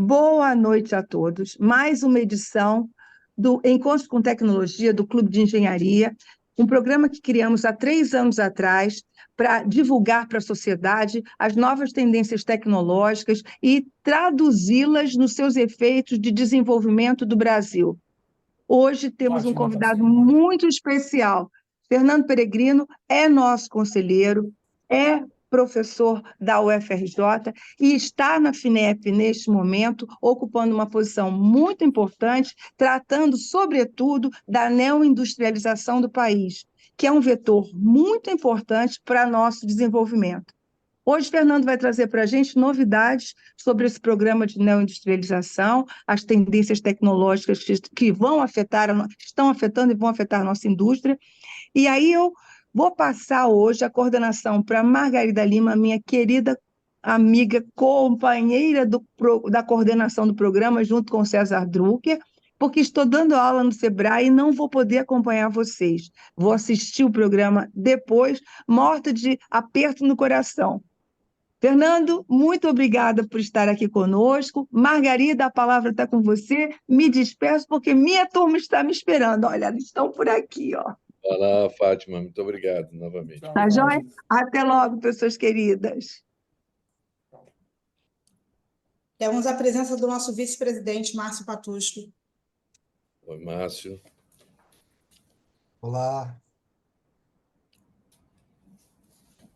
Boa noite a todos. Mais uma edição do Encontro com Tecnologia do Clube de Engenharia, um programa que criamos há 3 anos atrás para divulgar para a sociedade as novas tendências tecnológicas e traduzi-las nos seus efeitos de desenvolvimento do Brasil. Hoje temos um convidado muito especial. Fernando Peregrino é nosso conselheiro, é professor da UFRJ e está na FINEP neste momento, ocupando uma posição muito importante, tratando, sobretudo, da neoindustrialização do país, que é um vetor muito importante para nosso desenvolvimento. Hoje, Fernando vai trazer para a gente novidades sobre esse programa de neoindustrialização, as tendências tecnológicas que estão afetando e vão afetar a nossa indústria. E aí eu vou passar hoje a coordenação para Margarida Lima, minha querida amiga, companheira da coordenação do programa, junto com César Drucker, porque estou dando aula no Sebrae e não vou poder acompanhar vocês. Vou assistir o programa depois, morta de aperto no coração. Fernando, muito obrigada por estar aqui conosco. Margarida, a palavra está com você. Me despeço porque minha turma está me esperando. Olha, eles estão por aqui, ó. Olá, Fátima, muito obrigado novamente. Tá joia? Até logo, pessoas queridas. Temos a presença do nosso vice-presidente, Márcio Patusco. Oi, Márcio. Olá.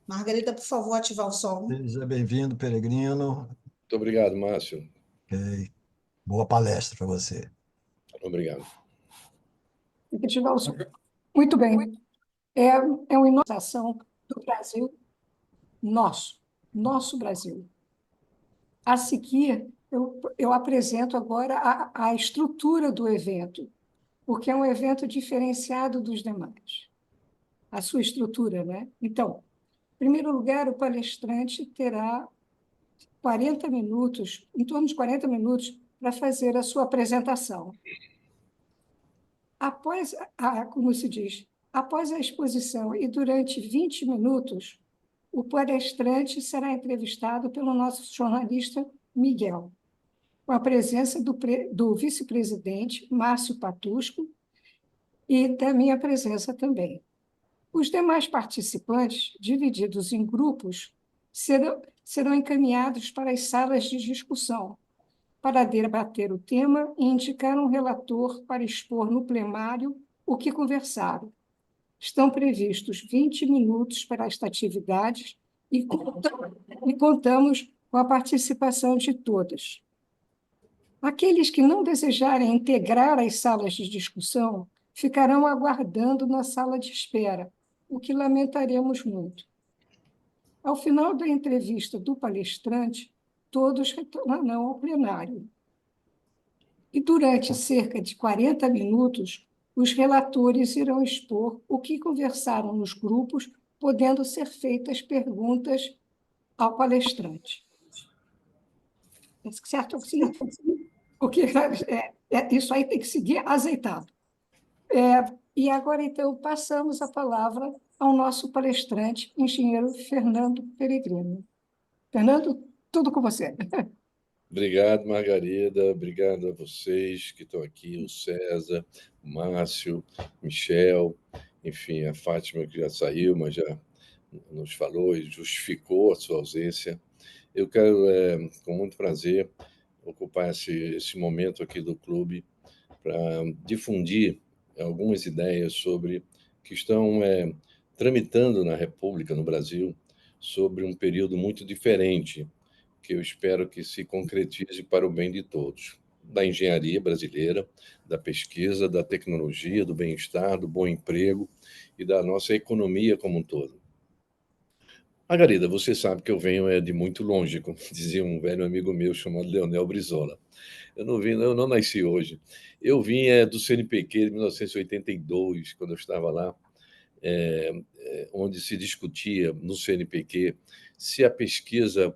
Margarida, por favor, ativar o som. Seja bem-vindo, Peregrino. Muito obrigado, Márcio. Ok. Boa palestra para você. Obrigado. Tem que ativar o som. Muito bem. É uma inovação do Brasil nosso Brasil. A seguir, eu apresento agora a estrutura do evento, porque é um evento diferenciado dos demais. A sua estrutura, né? Então, em primeiro lugar, o palestrante terá 40 minutos, em torno de 40 minutos, para fazer a sua apresentação. Como se diz, após a exposição e durante 20 minutos, o palestrante será entrevistado pelo nosso jornalista Miguel, com a presença do vice-presidente Márcio Patusco e da minha presença também. Os demais participantes, divididos em grupos, serão encaminhados para as salas de discussão, para debater o tema e indicar um relator para expor no plenário o que conversaram. Estão previstos 20 minutos para esta atividade e contamos com a participação de todas. Aqueles que não desejarem integrar as salas de discussão ficarão aguardando na sala de espera, o que lamentaremos muito. Ao final da entrevista do palestrante, todos retornarão ao plenário. E durante cerca de 40 minutos, os relatores irão expor o que conversaram nos grupos, podendo ser feitas perguntas ao palestrante. Certo? Porque isso aí tem que seguir azeitado. E agora, então, passamos a palavra ao nosso palestrante, engenheiro Fernando Peregrino. Fernando, tudo com você. Obrigado, Margarida. Obrigado a vocês que estão aqui, o César, o Márcio, Michel, enfim, a Fátima, que já saiu, mas já nos falou e justificou a sua ausência. Eu quero, com muito prazer, ocupar esse momento aqui do clube para difundir algumas ideias sobre que estão tramitando na República, no Brasil, sobre um período muito diferente, que eu espero que se concretize para o bem de todos, da engenharia brasileira, da pesquisa, da tecnologia, do bem-estar, do bom emprego e da nossa economia como um todo. Margarida, você sabe que eu venho de muito longe, como dizia um velho amigo meu chamado Leonel Brizola. Eu não nasci hoje. Eu vim do CNPq de 1982, quando eu estava lá, onde se discutia no CNPq se a pesquisa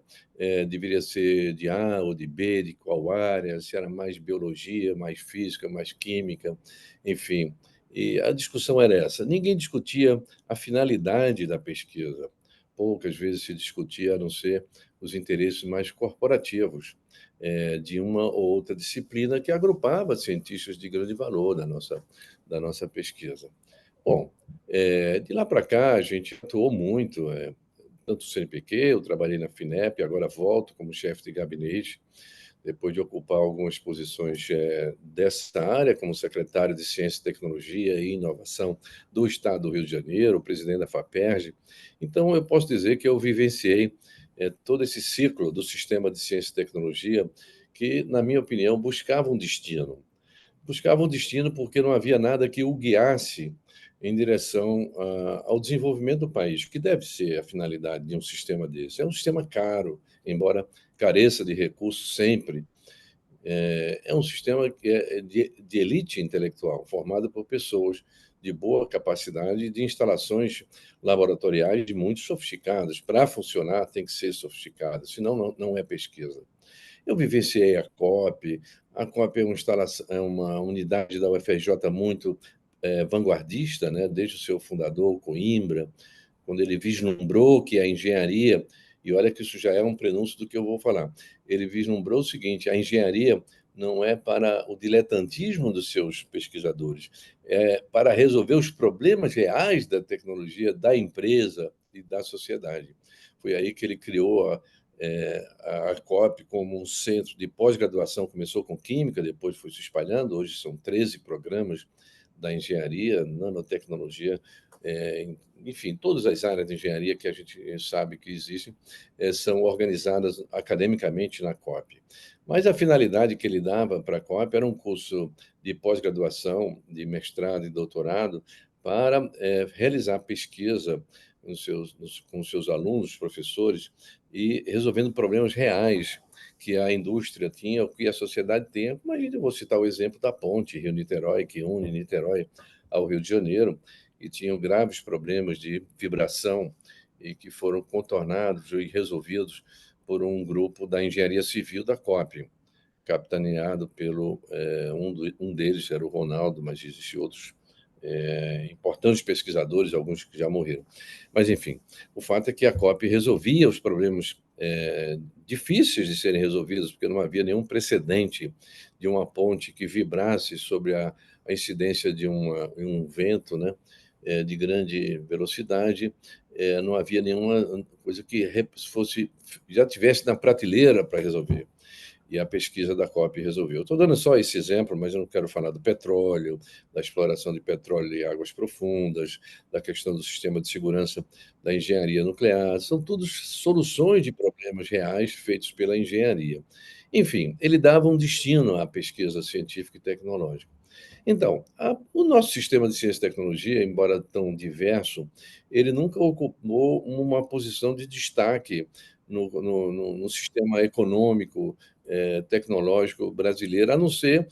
deveria ser de A ou de B, de qual área, se era mais biologia, mais física, mais química, enfim. E a discussão era essa. Ninguém discutia a finalidade da pesquisa. Poucas vezes se discutia, a não ser os interesses mais corporativos de uma ou outra disciplina que agrupava cientistas de grande valor da nossa pesquisa. Bom, de lá para cá, a gente atuou muito, tanto o CNPq, eu trabalhei na FINEP, agora volto como chefe de gabinete, depois de ocupar algumas posições dessa área, como secretário de Ciência, Tecnologia e Inovação do Estado do Rio de Janeiro, presidente da FAPERJ. Então, eu posso dizer que eu vivenciei todo esse ciclo do sistema de ciência e tecnologia que, na minha opinião, buscava um destino. Buscava um destino porque não havia nada que o guiasse em direção ao desenvolvimento do país, que deve ser a finalidade de um sistema desse. É um sistema caro, embora careça de recursos sempre. É um sistema que é de elite intelectual, formado por pessoas de boa capacidade e de instalações laboratoriais muito sofisticadas. Para funcionar, tem que ser sofisticado, senão não é pesquisa. Eu vivenciei a COP. A COP é uma unidade da UFRJ muito vanguardista, né? Desde o seu fundador, Coimbra, quando ele vislumbrou que a engenharia, e olha que isso já é um prenúncio do que eu vou falar, ele vislumbrou o seguinte: a engenharia não é para o diletantismo dos seus pesquisadores, é para resolver os problemas reais da tecnologia, da empresa e da sociedade. Foi aí que ele criou a COP como um centro de pós-graduação. Começou com química, depois foi se espalhando, hoje são 13 programas da engenharia, nanotecnologia, enfim, todas as áreas de engenharia que a gente sabe que existem são organizadas academicamente na COP. Mas a finalidade que ele dava para a COP era um curso de pós-graduação, de mestrado e doutorado, para realizar pesquisa com os seus alunos, professores, e resolvendo problemas reais que a indústria tinha, o que a sociedade tem. Imagina, eu vou citar o exemplo da ponte Rio-Niterói, que une Niterói ao Rio de Janeiro, e tinham graves problemas de vibração e que foram contornados e resolvidos por um grupo da engenharia civil da COP, capitaneado pelo um deles era o Ronaldo, mas existem outros importantes pesquisadores, alguns que já morreram. Mas, enfim, o fato é que a COP resolvia os problemas difíceis de serem resolvidos, porque não havia nenhum precedente de uma ponte que vibrasse sobre a incidência de um vento, né, de grande velocidade. Não havia nenhuma coisa que já tivesse na prateleira para resolver. E a pesquisa da COP resolveu. Estou dando só esse exemplo, mas eu não quero falar do petróleo, da exploração de petróleo em águas profundas, da questão do sistema de segurança da engenharia nuclear. São todas soluções de problemas reais feitos pela engenharia. Enfim, ele dava um destino à pesquisa científica e tecnológica. Então, o nosso sistema de ciência e tecnologia, embora tão diverso, ele nunca ocupou uma posição de destaque no sistema econômico, tecnológico brasileiro, a não ser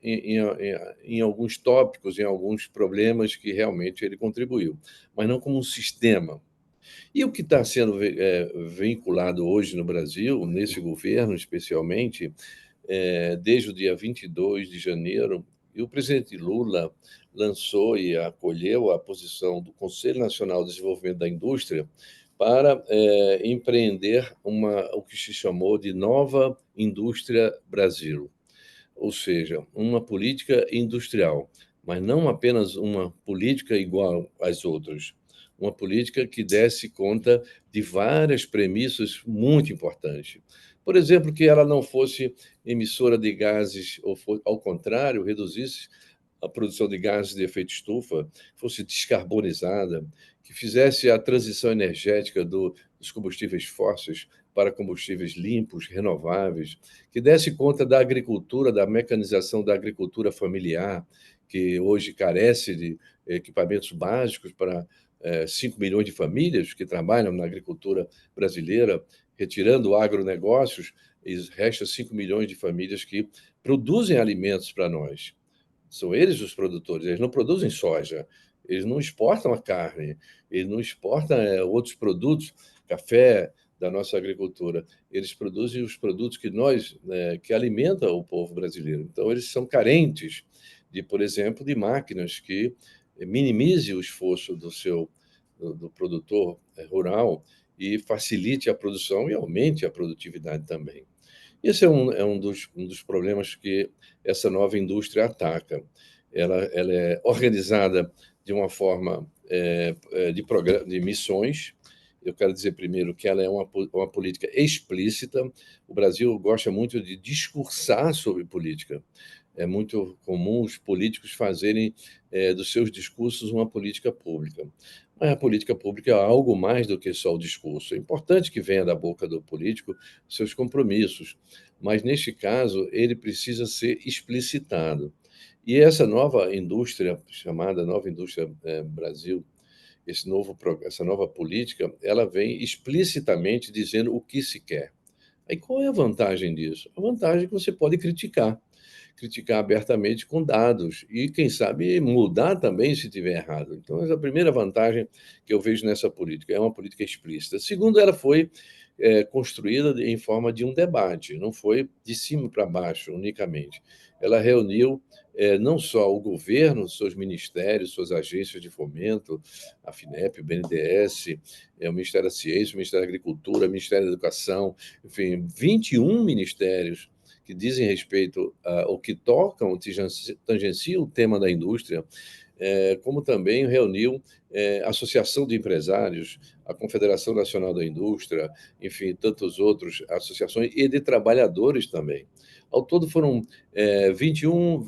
em alguns tópicos, em alguns problemas que realmente ele contribuiu, mas não como um sistema. E o que está sendo vinculado hoje no Brasil, nesse governo especialmente, desde o dia 22 de janeiro, e o presidente Lula lançou e acolheu a posição do Conselho Nacional de Desenvolvimento da Indústria para empreender o que se chamou de Nova Indústria Brasil, ou seja, uma política industrial, mas não apenas uma política igual às outras, uma política que desse conta de várias premissas muito importantes. Por exemplo, que ela não fosse emissora de gases, ou, ao contrário, reduzisse a produção de gases de efeito estufa, fosse descarbonizada, que fizesse a transição energética dos combustíveis fósseis para combustíveis limpos, renováveis, que desse conta da agricultura, da mecanização da agricultura familiar, que hoje carece de equipamentos básicos para 5 milhões de famílias que trabalham na agricultura brasileira, retirando agronegócios, e resta 5 milhões de famílias que produzem alimentos para nós. São eles os produtores, eles não produzem soja, eles não exportam a carne, eles não exportam outros produtos, café da nossa agricultura. Eles produzem os produtos que alimentam o povo brasileiro. Então, eles são carentes por exemplo, de máquinas que minimize o esforço do produtor rural e facilite a produção e aumente a produtividade também. Esse é um dos problemas que essa nova indústria ataca. Ela é organizada de uma forma de missões. Eu quero dizer primeiro que ela é uma política explícita. O Brasil gosta muito de discursar sobre política. É muito comum os políticos fazerem dos seus discursos uma política pública. Mas a política pública é algo mais do que só o discurso. É importante que venha da boca do político seus compromissos, mas neste caso ele precisa ser explicitado. E essa nova indústria, chamada Nova Indústria Brasil, essa nova política, ela vem explicitamente dizendo o que se quer. Aí qual é a vantagem disso? A vantagem é que você pode criticar abertamente com dados e, quem sabe, mudar também se tiver errado. Então, essa é a primeira vantagem que eu vejo nessa política, é uma política explícita. Segundo, ela foi construída em forma de um debate, não foi de cima para baixo unicamente. Ela reuniu não só o governo, seus ministérios, suas agências de fomento, a FINEP, o BNDES, o Ministério da Ciência, o Ministério da Agricultura, o Ministério da Educação, enfim, 21 ministérios que dizem respeito ao que tocam, tangenciam o tema da indústria, como também reuniu a Associação de Empresários, a Confederação Nacional da Indústria, enfim, tantas outras associações, e de trabalhadores também. Ao todo foram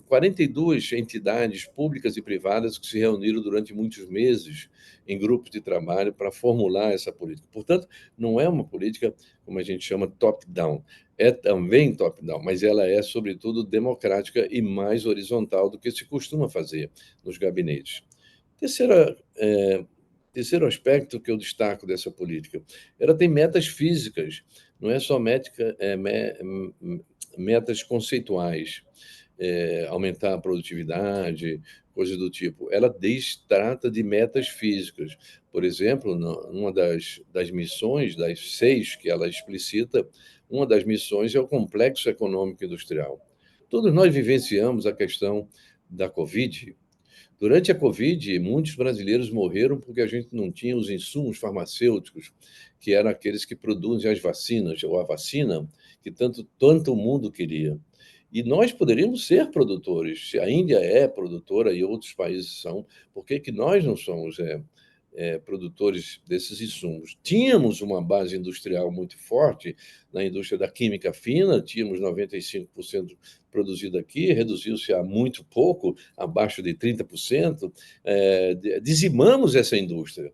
42 entidades públicas e privadas que se reuniram durante muitos meses em grupos de trabalho para formular essa política. Portanto, não é uma política, como a gente chama, top-down. É também top-down, mas ela é, sobretudo, democrática e mais horizontal do que se costuma fazer nos gabinetes. Terceiro aspecto que eu destaco dessa política, ela tem metas físicas, não é só metas conceituais, aumentar a produtividade, coisas do tipo. Ela trata de metas físicas. Por exemplo, uma das missões, das 6 que ela explicita, uma das missões é o complexo econômico industrial. Todos nós vivenciamos a questão da Covid. Durante a Covid, muitos brasileiros morreram porque a gente não tinha os insumos farmacêuticos, que eram aqueles que produzem as vacinas, ou a vacina, que tanto o mundo queria. E nós poderíamos ser produtores. Se a Índia é produtora e outros países são, por que nós não somos produtores desses insumos? Tínhamos uma base industrial muito forte na indústria da química fina, tínhamos 95% produzido aqui, reduziu-se a muito pouco, abaixo de 30%. Dizimamos essa indústria.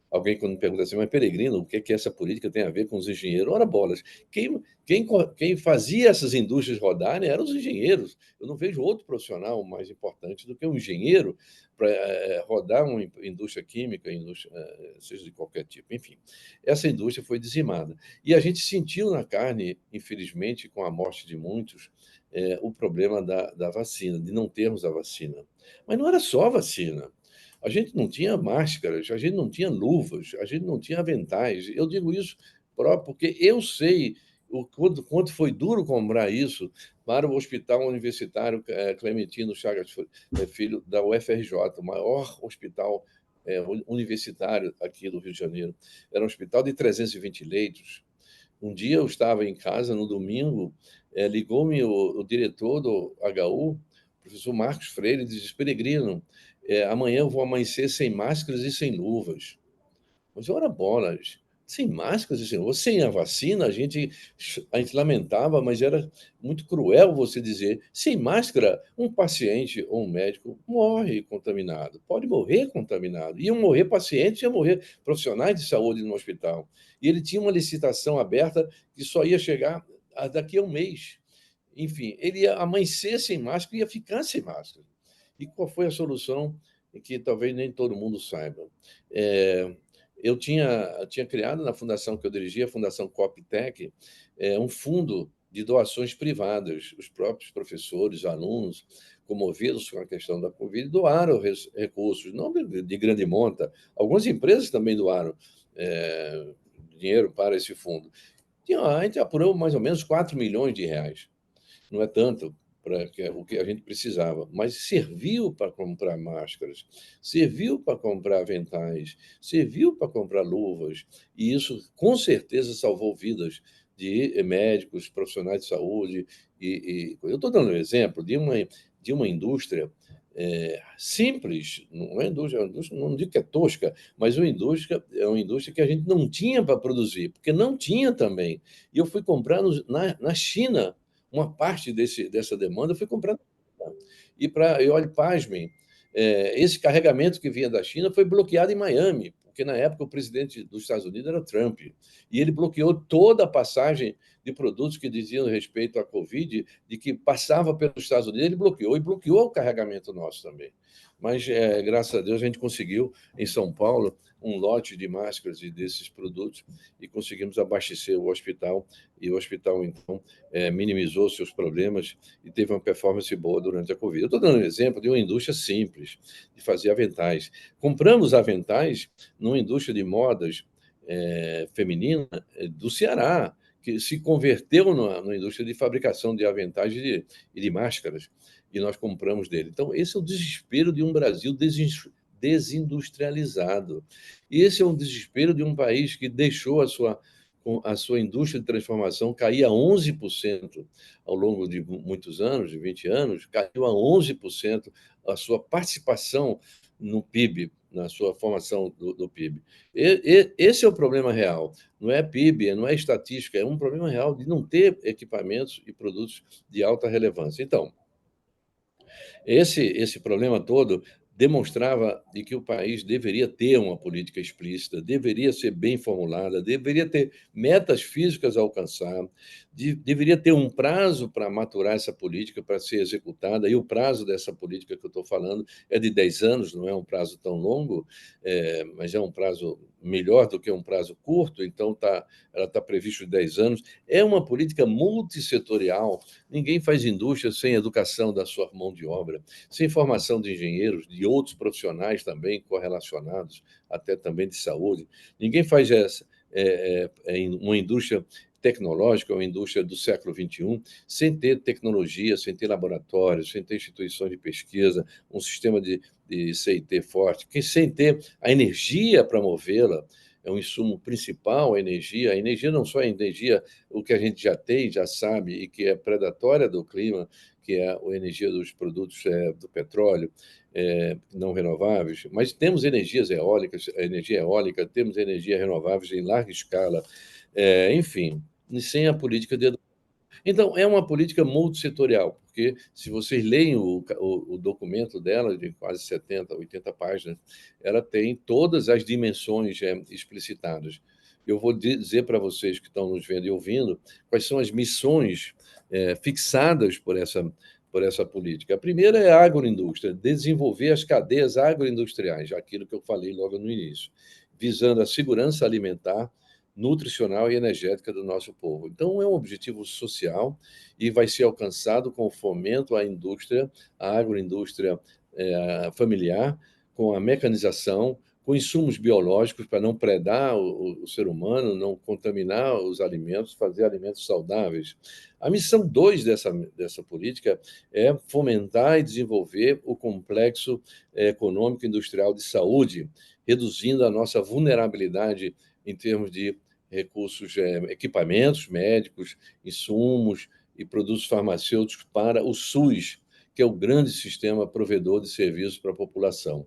Alguém, quando me pergunta assim, mas Peregrino, o que essa política tem a ver com os engenheiros? Ora, bolas, quem fazia essas indústrias rodarem eram os engenheiros. Eu não vejo outro profissional mais importante do que um engenheiro para rodar uma indústria química, seja de qualquer tipo. Enfim, essa indústria foi dizimada. E a gente sentiu na carne, infelizmente, com a morte de muitos, o problema da vacina, de não termos a vacina. Mas não era só a vacina. A gente não tinha máscaras, a gente não tinha luvas, a gente não tinha aventais. Eu digo isso porque eu sei o quanto foi duro comprar isso para o Hospital Universitário Clementino Chagas Filho, da UFRJ, o maior hospital universitário aqui do Rio de Janeiro. Era um hospital de 320 leitos. Um dia eu estava em casa, no domingo, ligou-me o diretor do HU, o professor Marcos Freire, e disse: Peregrino, amanhã eu vou amanhecer sem máscaras e sem luvas. Mas ora bolas, sem máscaras e sem luvas, sem a vacina, a gente lamentava, mas era muito cruel você dizer, sem máscara, um paciente ou um médico morre contaminado, pode morrer contaminado. Iam morrer pacientes, iam morrer profissionais de saúde no hospital. E ele tinha uma licitação aberta que só ia chegar daqui a um mês. Enfim, ele ia amanhecer sem máscara e ia ficar sem máscara. E qual foi a solução que talvez nem todo mundo saiba? Eu tinha criado na fundação que eu dirigia, a Fundação Coptec, um fundo de doações privadas. Os próprios professores, alunos, comovidos com a questão da Covid, doaram recursos, não de grande monta. Algumas empresas também doaram dinheiro para esse fundo. A gente apurou mais ou menos 4 milhões de reais. Não é tanto para o que a gente precisava, mas serviu para comprar máscaras, serviu para comprar aventais, serviu para comprar luvas, e isso com certeza salvou vidas de médicos, profissionais de saúde. Eu estou dando um exemplo de uma indústria simples, não é indústria, não digo que é tosca, mas é uma indústria que a gente não tinha para produzir, porque não tinha também. E eu fui comprar na China, uma parte dessa demanda, eu fui comprar. E olha, pasmem, esse carregamento que vinha da China foi bloqueado em Miami, porque na época o presidente dos Estados Unidos era Trump, e ele bloqueou toda a passagem de produtos que diziam respeito à Covid, de que passava pelos Estados Unidos, ele bloqueou, e bloqueou o carregamento nosso também. Mas, graças a Deus, a gente conseguiu, em São Paulo, um lote de máscaras e desses produtos, e conseguimos abastecer o hospital, e o hospital, então, minimizou seus problemas e teve uma performance boa durante a Covid. Eu estou dando um exemplo de uma indústria simples, de fazer aventais. Compramos aventais numa indústria de modas feminina do Ceará, que se converteu numa indústria de fabricação de aventais e de máscaras, e nós compramos dele. Então, esse é o desespero de um Brasil desindustrializado. E esse é um desespero de um país que deixou a sua indústria de transformação cair a 11% ao longo de muitos anos, de 20 anos, caiu a 11% a sua participação no PIB, na sua formação do PIB. Esse é o problema real. Não é PIB, não é estatística, é um problema real de não ter equipamentos e produtos de alta relevância. Então, esse problema todo demonstrava de que o país deveria ter uma política explícita, deveria ser bem formulada, deveria ter metas físicas a alcançar, deveria ter um prazo para maturar essa política, para ser executada, e o prazo dessa política que eu estou falando é de 10 anos, não é um prazo tão longo, mas é um prazo melhor do que um prazo curto, então ela está prevista de 10 anos. É uma política multissetorial. Ninguém faz indústria sem educação da sua mão de obra, sem formação de engenheiros, de outros profissionais também correlacionados, até também de saúde. Ninguém faz uma indústria tecnológica, uma indústria do século XXI, sem ter tecnologia, sem ter laboratórios, sem ter instituições de pesquisa, um sistema de CIT forte, sem ter a energia para movê-la. É um insumo principal, a energia. A energia não só é energia, o que a gente já tem, já sabe, e que é predatória do clima, que é a energia dos produtos do petróleo, não renováveis, mas temos energias eólicas, energia eólica, temos energia renováveis em larga escala, enfim, sem a política de educação. Então, é uma política multissetorial, porque se vocês leem o documento dela, de quase 70, 80 páginas, ela tem todas as dimensões explicitadas. Eu vou dizer para vocês que estão nos vendo e ouvindo quais são as missões fixadas por essa política. A primeira é a agroindústria, desenvolver as cadeias agroindustriais, aquilo que eu falei logo no início, visando a segurança alimentar, nutricional e energética do nosso povo. Então, é um objetivo social e vai ser alcançado com o fomento à indústria, à agroindústria familiar, com a mecanização, com insumos biológicos para não predar o ser humano, não contaminar os alimentos, fazer alimentos saudáveis. A missão 2 dessa política é fomentar e desenvolver o complexo econômico e industrial de saúde, reduzindo a nossa vulnerabilidade em termos de recursos, equipamentos médicos, insumos e produtos farmacêuticos para o SUS, que é o grande sistema provedor de serviços para a população.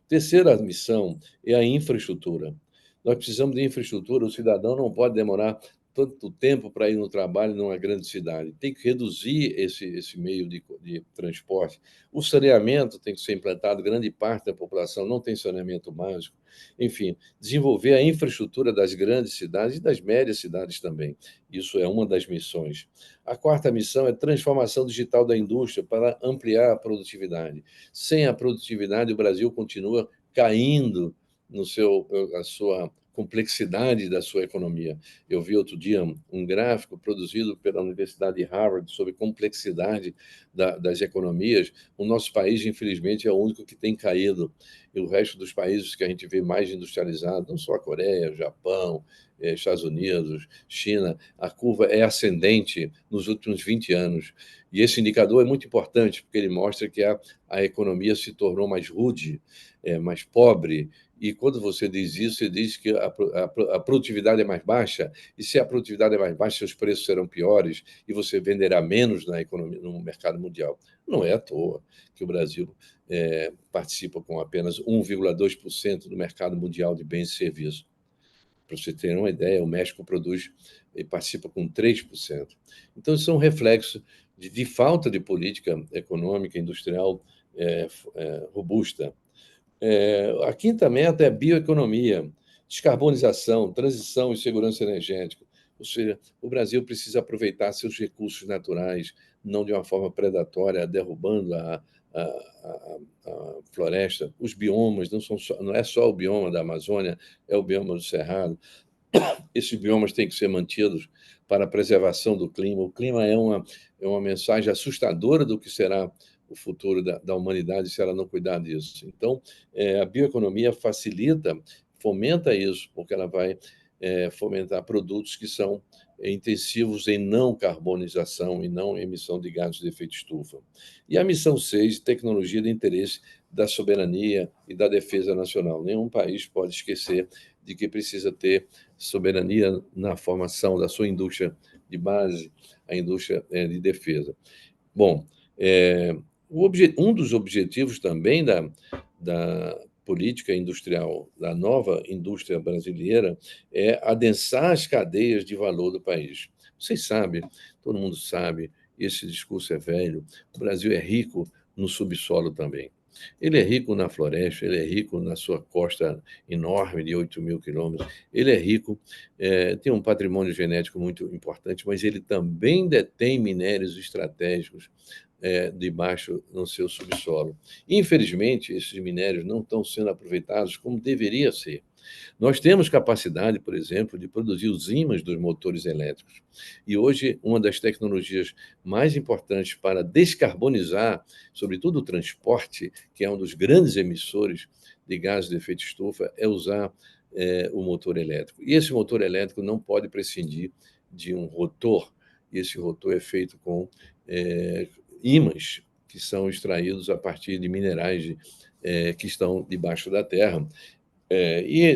Terceira missão é a infraestrutura. Nós precisamos de infraestrutura, o cidadão não pode demorar tanto tempo para ir no trabalho numa grande cidade. Tem que reduzir esse meio de transporte. O saneamento tem que ser implantado, grande parte da população não tem saneamento básico. Enfim, desenvolver a infraestrutura das grandes cidades e das médias cidades também. Isso é uma das missões. A quarta missão é transformação digital da indústria para ampliar a produtividade. Sem a produtividade, o Brasil continua caindo a sua complexidade da sua economia. Eu vi outro dia um gráfico produzido pela Universidade de Harvard sobre complexidade das economias. O nosso país, infelizmente, é o único que tem caído. E o resto dos países que a gente vê mais industrializados, não só a Coreia, o Japão, Estados Unidos, China, a curva é ascendente nos últimos 20 anos. E esse indicador é muito importante, porque ele mostra que a economia se tornou mais rude, mais pobre. E quando você diz isso, você diz que a produtividade é mais baixa, e se a produtividade é mais baixa, seus preços serão piores e você venderá menos na economia, no mercado mundial. Não é à toa que o Brasil participa com apenas 1,2% do mercado mundial de bens e serviços. Para você ter uma ideia, o México produz e participa com 3%. Então, isso é um reflexo de falta de política econômica, industrial robusta. A quinta meta é bioeconomia, descarbonização, transição e segurança energética. Ou seja, o Brasil precisa aproveitar seus recursos naturais, não de uma forma predatória, derrubando a floresta. Os biomas não é só o bioma da Amazônia, é o bioma do Cerrado. Esses biomas têm que ser mantidos para a preservação do clima. O clima é uma mensagem assustadora do que será o futuro da humanidade se ela não cuidar disso. Então, a bioeconomia fomenta isso, porque ela vai fomentar produtos que são intensivos em não carbonização e não emissão de gases de efeito estufa. E a missão 6, tecnologia de interesse da soberania e da defesa nacional. Nenhum país pode esquecer de que precisa ter soberania na formação da sua indústria de base, a indústria de defesa. Bom, um dos objetivos também da política industrial, da nova indústria brasileira, é adensar as cadeias de valor do país. Vocês sabem, todo mundo sabe, esse discurso é velho, o Brasil é rico no subsolo também. Ele é rico na floresta, ele é rico na sua costa enorme de 8.000 quilômetros, ele é rico, tem um patrimônio genético muito importante, mas ele também detém minérios estratégicos debaixo no seu subsolo. Infelizmente, esses minérios não estão sendo aproveitados como deveria ser. Nós temos capacidade, por exemplo, de produzir os ímãs dos motores elétricos. E hoje, uma das tecnologias mais importantes para descarbonizar, sobretudo o transporte, que é um dos grandes emissores de gases de efeito estufa, é usar o motor elétrico. E esse motor elétrico não pode prescindir de um rotor. E esse rotor é feito com ímãs que são extraídos a partir de minerais que estão debaixo da terra. E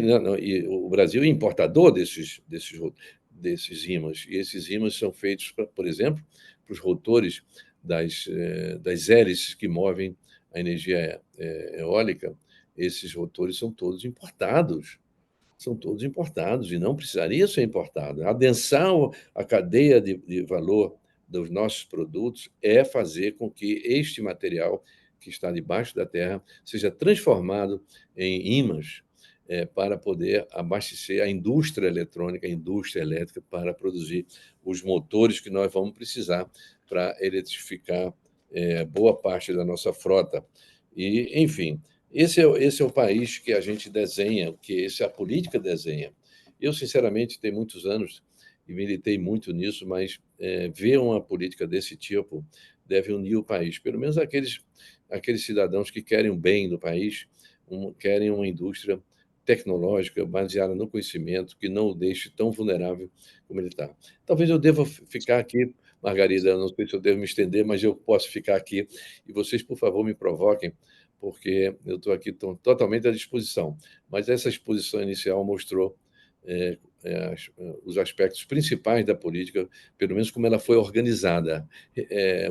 o Brasil é importador desses ímãs. E esses ímãs são feitos, por exemplo, para os rotores das hélices que movem a energia eólica. Esses rotores são todos importados. São todos importados e não precisaria ser importado. Adensar a cadeia de valor dos nossos produtos é fazer com que este material que está debaixo da terra seja transformado em ímãs para poder abastecer a indústria eletrônica, a indústria elétrica, para produzir os motores que nós vamos precisar para eletrificar boa parte da nossa frota. E, enfim, esse é o país que a gente desenha, que a política desenha. Eu, sinceramente, tenho muitos anos e militei muito nisso, mas ver uma política desse tipo deve unir o país, pelo menos aqueles cidadãos que querem o bem do país, querem uma indústria tecnológica baseada no conhecimento, que não o deixe tão vulnerável como ele está. Talvez eu deva ficar aqui, Margarida, não sei se eu devo me estender, mas eu posso ficar aqui. E vocês, por favor, me provoquem, porque eu estou aqui totalmente à disposição. Mas essa exposição inicial mostrou os aspectos principais da política, pelo menos como ela foi organizada.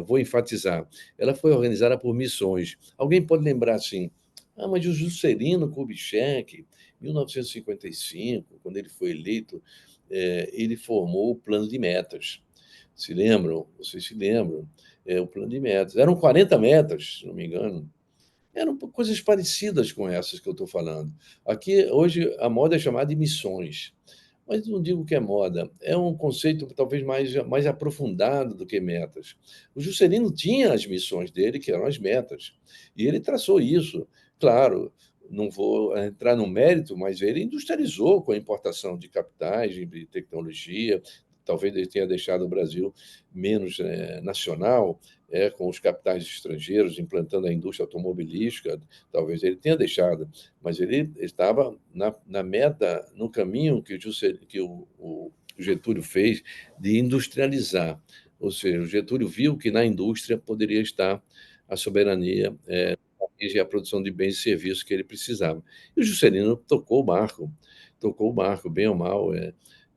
Vou enfatizar, ela foi organizada por missões. Alguém pode lembrar assim, mas o Juscelino Kubitschek, em 1955, quando ele foi eleito, ele formou o Plano de Metas. Se lembram? Vocês se lembram? O Plano de Metas. Eram 40 metas, se não me engano. Eram coisas parecidas com essas que eu estou falando. Aqui, hoje, a moda é chamada de missões. Mas não digo que é moda, é um conceito talvez mais aprofundado do que metas. O Juscelino tinha as missões dele, que eram as metas, e ele traçou isso. Claro, não vou entrar no mérito, mas ele industrializou com a importação de capitais, de tecnologia, talvez ele tenha deixado o Brasil menos nacional, com os capitais estrangeiros implantando a indústria automobilística, talvez ele tenha deixado, mas ele estava na meta, no caminho que o Getúlio fez de industrializar. Ou seja, o Getúlio viu que na indústria poderia estar a soberania e a produção de bens e serviços que ele precisava. E o Juscelino tocou o barco, bem ou mal.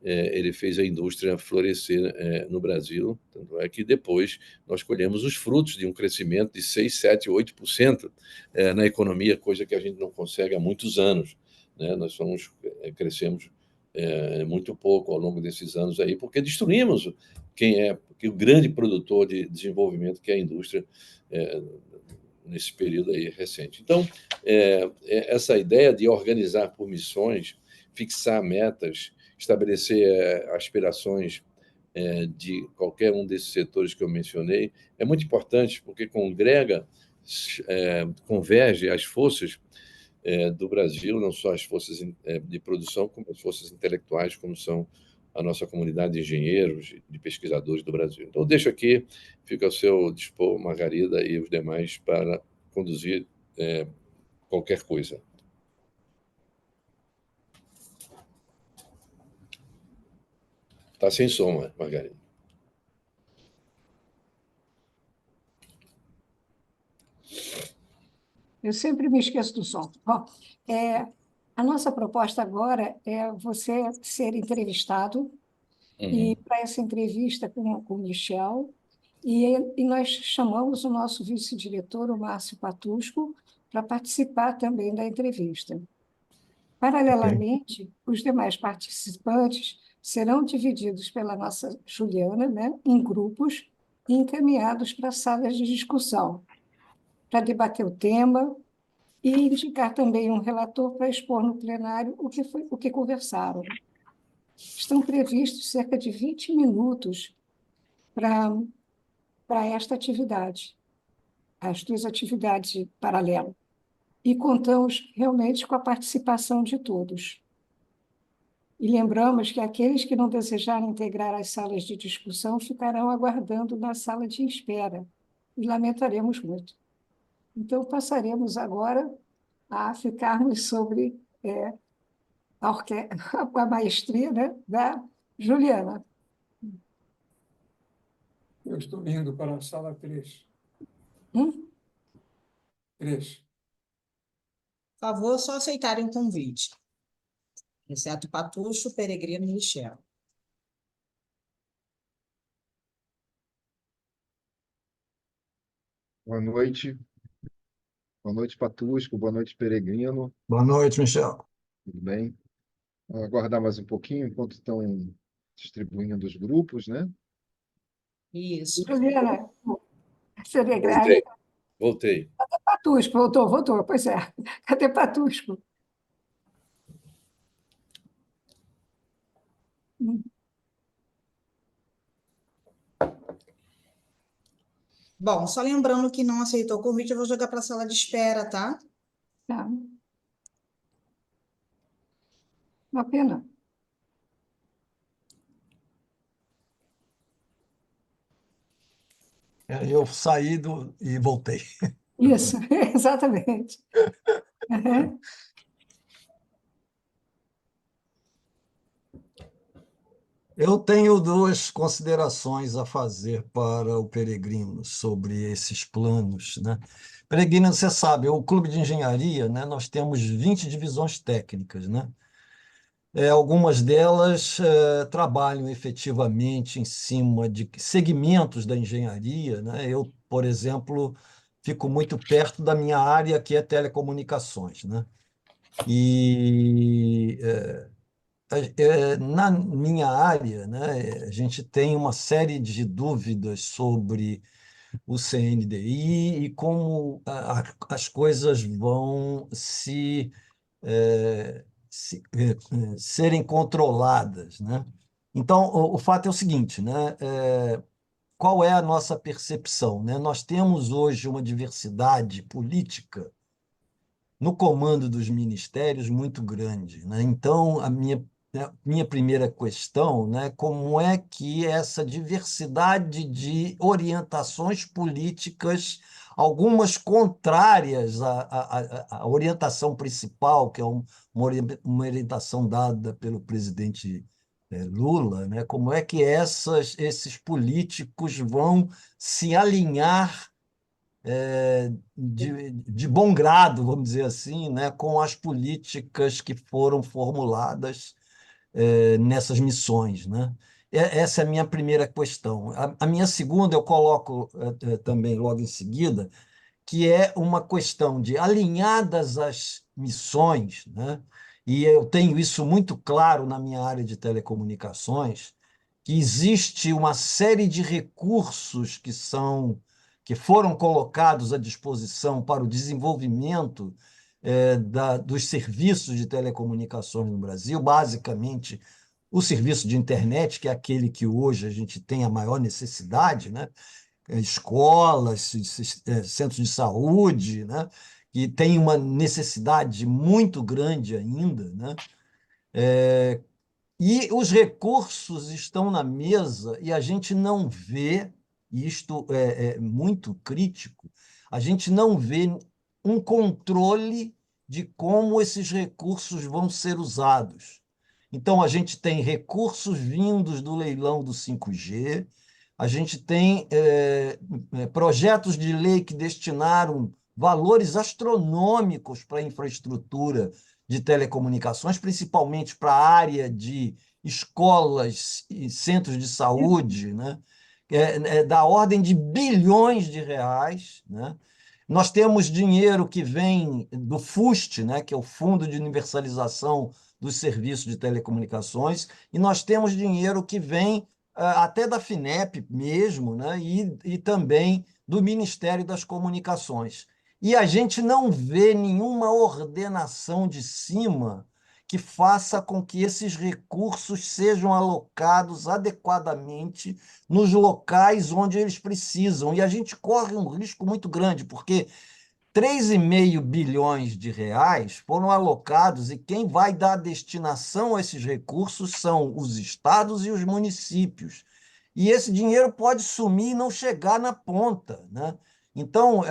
Ele fez a indústria florescer no Brasil, tanto é que depois nós colhemos os frutos de um crescimento de 6, 7, 8% na economia, coisa que a gente não consegue há muitos anos, né? Nós crescemos muito pouco ao longo desses anos aí, porque destruímos que o grande produtor de desenvolvimento, que é a indústria, nesse período aí recente. Então, essa ideia de organizar por missões, fixar metas, estabelecer aspirações de qualquer um desses setores que eu mencionei, é muito importante, porque converge as forças do Brasil, não só as forças de produção, como as forças intelectuais, como são a nossa comunidade de engenheiros, de pesquisadores do Brasil. Então, eu deixo aqui, fico ao seu dispor, Margarida e os demais, para conduzir qualquer coisa. Está sem som, Margarida. Eu sempre me esqueço do som. Bom, a nossa proposta agora é você ser entrevistado, e para essa entrevista com o Michel, e nós chamamos o nosso vice-diretor, o Márcio Patusco, para participar também da entrevista. Paralelamente, os demais participantes serão divididos pela nossa Juliana, né, em grupos e encaminhados para salas de discussão, para debater o tema e indicar também um relator para expor no plenário o que conversaram. Estão previstos cerca de 20 minutos para esta atividade, as duas atividades paralelas. E contamos realmente com a participação de todos. E lembramos que aqueles que não desejarem integrar as salas de discussão ficarão aguardando na sala de espera, e lamentaremos muito. Então, passaremos agora a ficarmos sobre a maestria, né, da Juliana. Eu estou indo para a sala 3. 3. Por favor, só aceitarem o convite, exceto Patucho, Peregrino e Michel. Boa noite. Boa noite, Patusco. Boa noite, Peregrino. Boa noite, Michel. Tudo bem? Vou aguardar mais um pouquinho enquanto estão distribuindo os grupos, né? Isso. Juliana, seria grave. Voltei. Patusco, voltou, pois é. Cadê Patusco? Bom, só lembrando que não aceitou o convite, eu vou jogar para a sala de espera, tá? Tá. Uma pena. Eu saí e voltei. Isso, exatamente. Uhum. Eu tenho duas considerações a fazer para o Peregrino sobre esses planos, né? Peregrino, você sabe, o Clube de Engenharia, né, nós temos 20 divisões técnicas, né? Algumas delas trabalham efetivamente em cima de segmentos da engenharia, né? Eu, por exemplo, fico muito perto da minha área, que é telecomunicações, né? E na minha área, né, a gente tem uma série de dúvidas sobre o CNDI e como as coisas vão serem controladas, né? Então, o fato é o seguinte, né? Qual é a nossa percepção, né? Nós temos hoje uma diversidade política no comando dos ministérios muito grande, né? Então, a minha né, minha primeira questão, né, como é que essa diversidade de orientações políticas, algumas contrárias à orientação principal, que é uma orientação dada pelo presidente Lula, né, como é que esses políticos vão se alinhar de bom grado, vamos dizer assim, né, com as políticas que foram formuladas nessas missões, né? Essa é a minha primeira questão. A minha segunda eu coloco também logo em seguida, que é uma questão de alinhadas às missões, né? E eu tenho isso muito claro na minha área de telecomunicações, que existe uma série de recursos que foram colocados à disposição para o desenvolvimento dos serviços de telecomunicações no Brasil, basicamente o serviço de internet, que é aquele que hoje a gente tem a maior necessidade, né? Escolas, centros de saúde, né? Que tem uma necessidade muito grande ainda, né? E os recursos estão na mesa e a gente não vê, e isto é muito crítico, a gente não vê um controle de como esses recursos vão ser usados. Então, a gente tem recursos vindos do leilão do 5G, a gente tem projetos de lei que destinaram valores astronômicos para a infraestrutura de telecomunicações, principalmente para a área de escolas e centros de saúde, né? Da ordem de bilhões de reais, né? Nós temos dinheiro que vem do FUST, né? Que é o Fundo de Universalização dos Serviços de Telecomunicações, e nós temos dinheiro que vem até da FINEP mesmo, né? E também do Ministério das Comunicações. E a gente não vê nenhuma ordenação de cima que faça com que esses recursos sejam alocados adequadamente nos locais onde eles precisam. E a gente corre um risco muito grande, porque 3,5 bilhões de reais foram alocados e quem vai dar destinação a esses recursos são os estados e os municípios. E esse dinheiro pode sumir e não chegar na ponta, né? Então,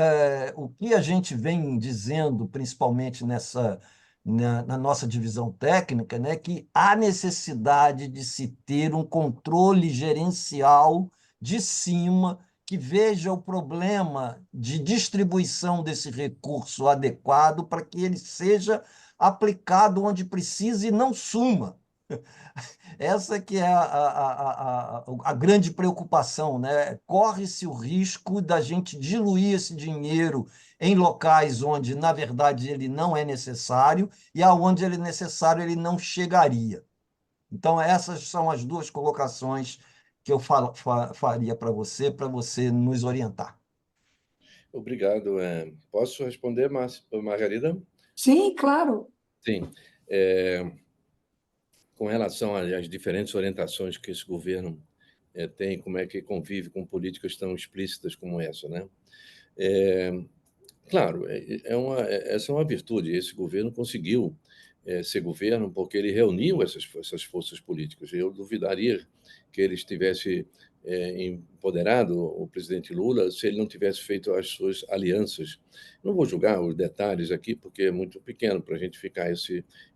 o que a gente vem dizendo, principalmente na nossa divisão técnica, né, que há necessidade de se ter um controle gerencial de cima que veja o problema de distribuição desse recurso adequado para que ele seja aplicado onde precisa e não suma. Essa que é a grande preocupação, né? Corre-se o risco da gente diluir esse dinheiro em locais onde, na verdade, ele não é necessário e aonde ele é necessário, ele não chegaria. Então, essas são as duas colocações que eu faria para você nos orientar. Obrigado. Posso responder, Margarida? Sim, claro. Sim. Com relação às diferentes orientações que esse governo tem, como é que convive com políticas tão explícitas como essa, né? Claro, essa é uma virtude. Esse governo conseguiu ser governo porque ele reuniu essas forças políticas. Eu duvidaria que ele estivesse empoderado, o presidente Lula, se ele não tivesse feito as suas alianças. Não vou julgar os detalhes aqui, porque é muito pequeno para a gente ficar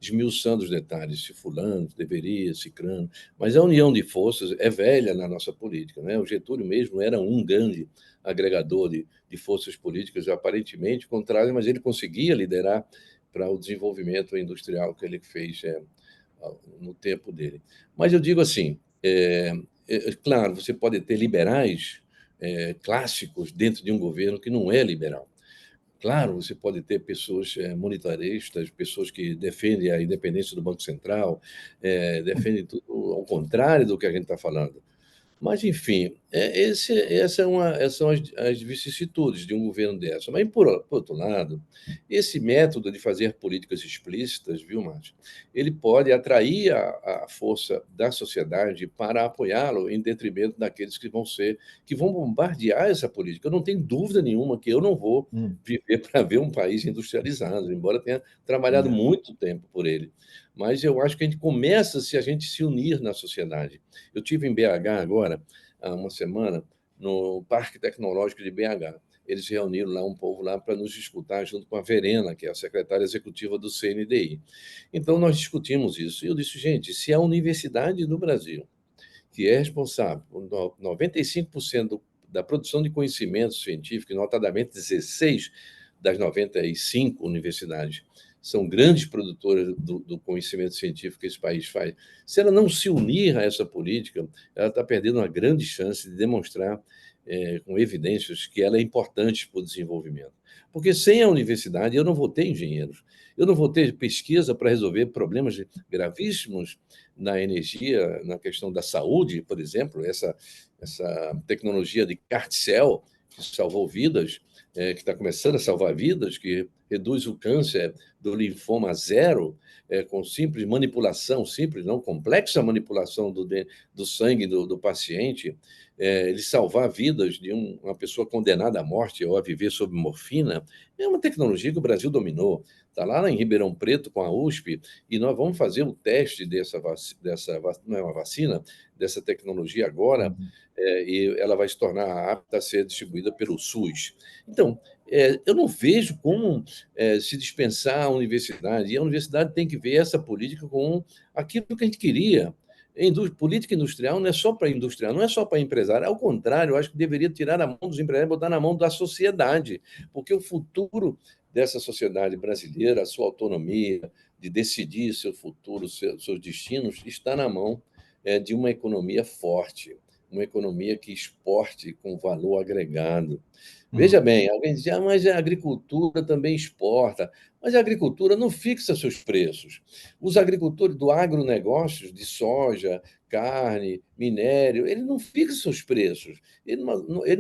esmiuçando os detalhes, se fulano deveria, cicrano, mas a união de forças é velha na nossa política, né? O Getúlio mesmo era um grande agregador de forças políticas, aparentemente contrário, mas ele conseguia liderar para o desenvolvimento industrial que ele fez no tempo dele. Mas eu digo assim, claro, você pode ter liberais clássicos dentro de um governo que não é liberal. Claro, você pode ter pessoas monetaristas, pessoas que defendem a independência do Banco Central, defendem tudo ao contrário do que a gente está falando. Mas, enfim, essas são as vicissitudes de um governo dessa. Mas, por outro lado, esse método de fazer políticas explícitas, viu, Márcio, ele pode atrair a força da sociedade para apoiá-lo em detrimento daqueles que vão bombardear essa política. Eu não tenho dúvida nenhuma que eu não vou viver para ver um país industrializado, embora tenha trabalhado muito tempo por ele. mas eu acho que a gente começa se a gente se unir na sociedade. Eu tive em BH agora, há uma semana, no Parque Tecnológico de BH. Eles reuniram lá um povo lá para nos escutar, junto com a Verena, que é a secretária executiva do CNDI. Então, nós discutimos isso. E eu disse, gente, se a Universidade do Brasil, que é responsável por 95% da produção de conhecimento científico, notadamente 16 das 95 universidades, são grandes produtoras do conhecimento científico que esse país faz. Se ela não se unir a essa política, ela está perdendo uma grande chance de demonstrar, com evidências, que ela é importante para o desenvolvimento. Porque sem a universidade eu não vou ter engenheiros, eu não vou ter pesquisa para resolver problemas gravíssimos na energia, na questão da saúde, por exemplo, essa tecnologia de CART-cell, que salvou vidas, que está começando a salvar vidas, que reduz o câncer do linfoma a zero, com simples manipulação, simples, não complexa manipulação do sangue do paciente, ele salvar vidas de uma pessoa condenada à morte ou a viver sob morfina, é uma tecnologia que o Brasil dominou. Está lá em Ribeirão Preto com a USP, e nós vamos fazer o teste não é uma vacina, dessa tecnologia agora, e ela vai se tornar apta a ser distribuída pelo SUS. Então, eu não vejo como se dispensar a universidade, e a universidade tem que ver essa política com aquilo que a gente queria. Política industrial não é só para industrial, não é só para empresário, ao contrário, eu acho que deveria tirar a mão dos empresários e botar na mão da sociedade, porque o futuro dessa sociedade brasileira, a sua autonomia de decidir seu futuro, seus destinos, está na mão de uma economia forte, uma economia que exporte com valor agregado. Veja bem, alguém diz, mas a agricultura também exporta. Mas a agricultura não fixa seus preços. Os agricultores do agronegócio, de soja, carne, minério, ele não fixa seus preços. Ele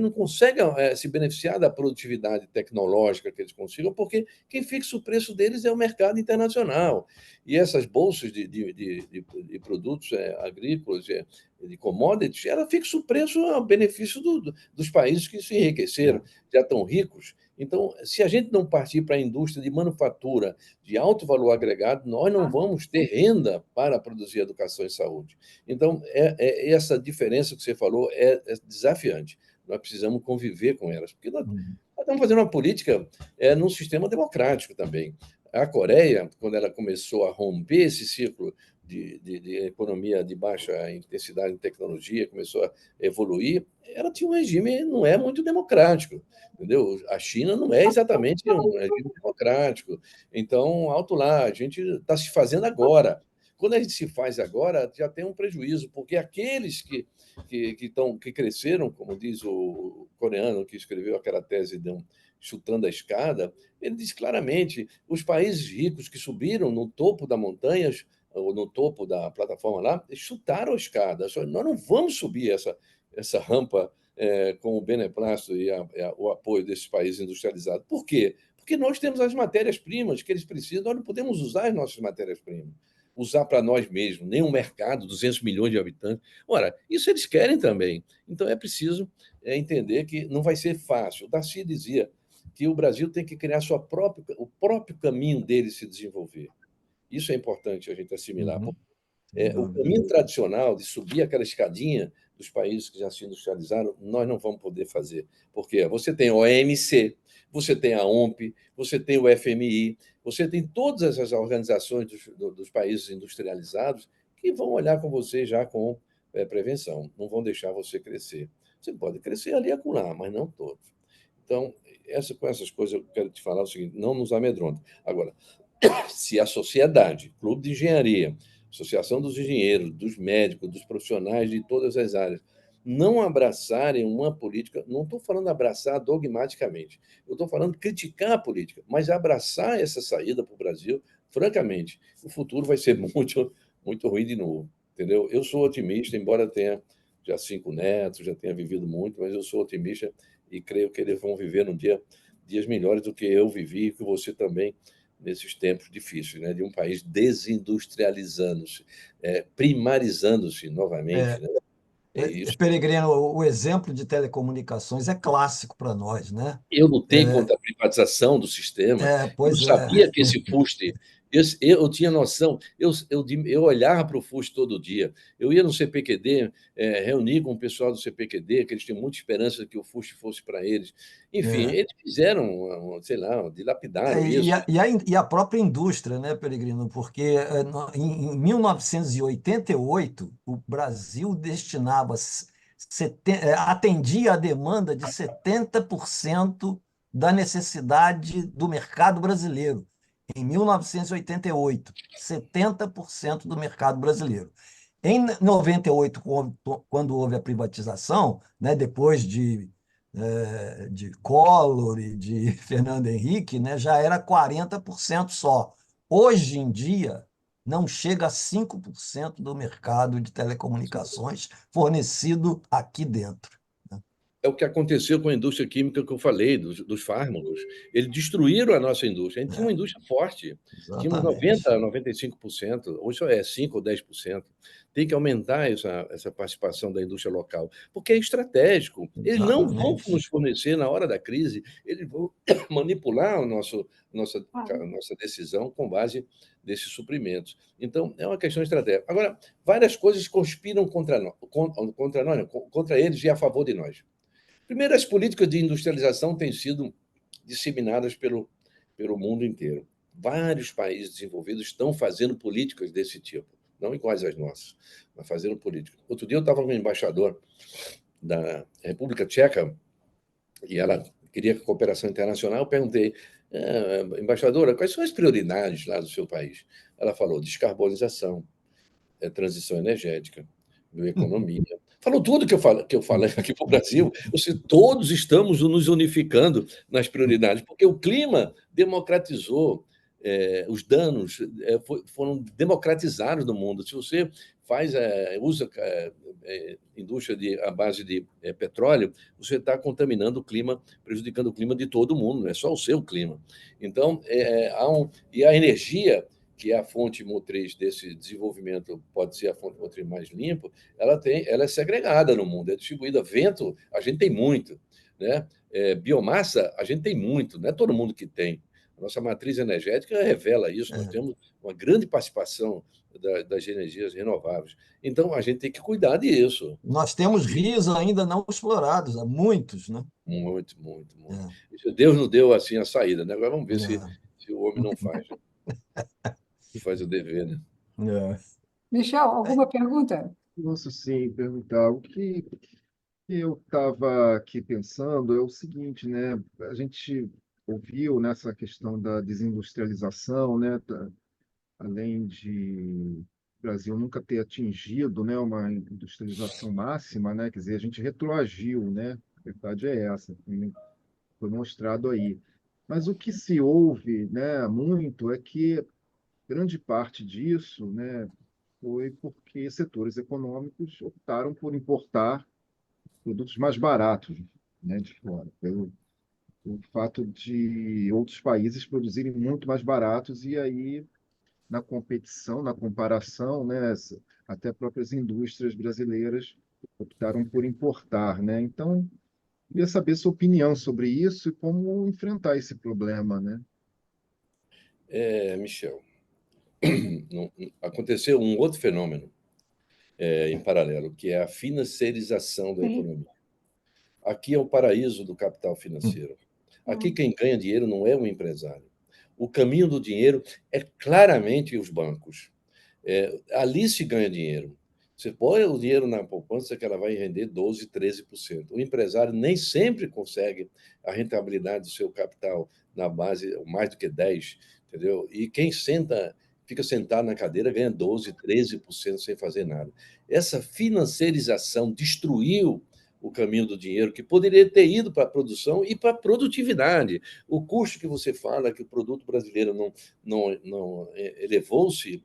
não consegue se beneficiar da produtividade tecnológica que eles consigam, porque quem fixa o preço deles é o mercado internacional. E essas bolsas de produtos agrícolas, de commodities, ela fixa o preço ao benefício dos países que se enriqueceram, já estão ricos. Então, se a gente não partir para a indústria de manufatura de alto valor agregado, nós não vamos ter renda para produzir educação e saúde. Então, essa diferença que você falou é desafiante. Nós precisamos conviver com elas, porque nós estamos fazendo uma política num sistema democrático também. A Coreia, quando ela começou a romper esse ciclo de economia de baixa intensidade em tecnologia, começou a evoluir, ela tinha um regime não é muito democrático, entendeu? A China não é exatamente um regime democrático. Então, alto lá, a gente está se fazendo agora. Quando a gente se faz agora, já tem um prejuízo, porque aqueles que cresceram, como diz o coreano que escreveu aquela tese chutando a escada, ele diz claramente, os países ricos que subiram no topo da montanha, ou no topo da plataforma lá, chutaram a escada. Nós não vamos subir essa rampa com o beneplácito e o apoio desses países industrializados. Por quê? Porque nós temos as matérias-primas que eles precisam, nós não podemos usar as nossas matérias-primas, usar para nós mesmos, nem um mercado, 200 milhões de habitantes. Ora, isso eles querem também. Então, é preciso entender que não vai ser fácil. O Darcy dizia que o Brasil tem que criar o próprio caminho dele se desenvolver. Isso é importante a gente assimilar. O caminho tradicional de subir aquela escadinha dos países que já se industrializaram, nós não vamos poder fazer. Porque você tem a OMC, você tem a OMP, você tem o FMI, você tem todas essas organizações dos países industrializados que vão olhar com você já com prevenção, não vão deixar você crescer. Você pode crescer ali e acolá, mas não todos. Então, com essas coisas, eu quero te falar o seguinte, não nos amedronta. Agora, se a sociedade, clube de engenharia, associação dos engenheiros, dos médicos, dos profissionais de todas as áreas, não abraçarem uma política, não estou falando abraçar dogmaticamente, eu estou falando criticar a política, mas abraçar essa saída para o Brasil, francamente, o futuro vai ser muito, muito ruim de novo, entendeu? Eu sou otimista, embora tenha já 5 netos, já tenha vivido muito, mas eu sou otimista e creio que eles vão viver dias melhores do que eu vivi e que você também, nesses tempos difíceis, né? De um país desindustrializando-se, primarizando-se novamente. Né? Peregrino, o exemplo de telecomunicações é clássico para nós, né? Eu lutei contra a privatização do sistema. Eu Pois sabia que esse fuste Eu tinha noção, eu olhava para o FUST todo dia, eu ia no CPQD, reuni com o pessoal do CPQD, que eles tinham muita esperança que o FUST fosse para eles. Enfim, É. eles fizeram, sei lá, dilapidaram isso. E a própria indústria, né, Peregrino? Porque em 1988, o Brasil destinava, atendia a demanda de 70% da necessidade do mercado brasileiro. Em 1988, 70% do mercado brasileiro. Em 98, quando houve a privatização, né, depois de Collor e de Fernando Henrique, né, já era 40% só. Hoje em dia, não chega a 5% do mercado de telecomunicações fornecido aqui dentro. É o que aconteceu com a indústria química que eu falei, dos fármacos. Eles destruíram a nossa indústria. A gente tinha uma indústria forte. Tínhamos Exatamente. 90%, 95%. Hoje só é 5% ou 10%. Tem que aumentar essa participação da indústria local, porque é estratégico. Eles não vão Exatamente. nos fornecer na hora da crise, eles vão manipular nossa decisão com base desses suprimentos. Então, é uma questão estratégica. Agora, várias coisas conspiram contra nós, contra eles e a favor de nós. Primeiro, as políticas de industrialização têm sido disseminadas pelo mundo inteiro. Vários países desenvolvidos estão fazendo políticas desse tipo, não iguais às nossas, mas fazendo políticas. Outro dia eu estava com um embaixador da República Tcheca e ela queria cooperação internacional. Eu perguntei, embaixadora, quais são as prioridades lá do seu país? Ela falou descarbonização, transição energética, bioeconomia. Falou tudo que eu falei aqui para o Brasil. Todos estamos nos unificando nas prioridades, porque o clima democratizou, os danos foram democratizados no mundo. Se você usa indústria à base de petróleo, você está contaminando o clima, prejudicando o clima de todo mundo, não é só o seu clima. Então, e a energia, que é a fonte motriz desse desenvolvimento, pode ser a fonte motriz mais limpa, ela é segregada no mundo, é distribuída. Vento, a gente tem muito, né? Biomassa, a gente tem muito, não é todo mundo que tem. A nossa matriz energética revela isso, nós temos uma grande participação das energias renováveis. Então, a gente tem que cuidar disso. Nós temos rios ainda não explorados, há muitos, né? Muito, muito, muito. Deus nos deu assim a saída, né? Agora vamos ver se o homem não faz. Faz o dever, né? Michel, alguma pergunta? Posso sim perguntar. O que eu estava aqui pensando é o seguinte, né? A gente ouviu nessa questão da desindustrialização, né? Além de o Brasil nunca ter atingido, né, uma industrialização máxima, né? Quer dizer, a gente retroagiu, né? A verdade é essa, foi mostrado aí. Mas o que se ouve, né, muito é que grande parte disso, né, foi porque setores econômicos optaram por importar produtos mais baratos, né, de fora, pelo o fato de outros países produzirem muito mais baratos e aí na competição, na comparação, né, até próprias indústrias brasileiras optaram por importar, né? Então, queria saber sua opinião sobre isso e como enfrentar esse problema, né? Michel, aconteceu um outro fenômeno em paralelo, que é a financiarização da economia. Aqui é o paraíso do capital financeiro. Aqui quem ganha dinheiro não é o empresário. O caminho do dinheiro é claramente os bancos. Ali se ganha dinheiro. Você põe o dinheiro na poupança que ela vai render 12%, 13%. O empresário nem sempre consegue a rentabilidade do seu capital na base mais do que 10%, entendeu? E quem fica sentado na cadeira ganha 12%, 13% sem fazer nada. Essa financiarização destruiu o caminho do dinheiro, que poderia ter ido para a produção e para a produtividade. O custo que você fala que o produto brasileiro não elevou-se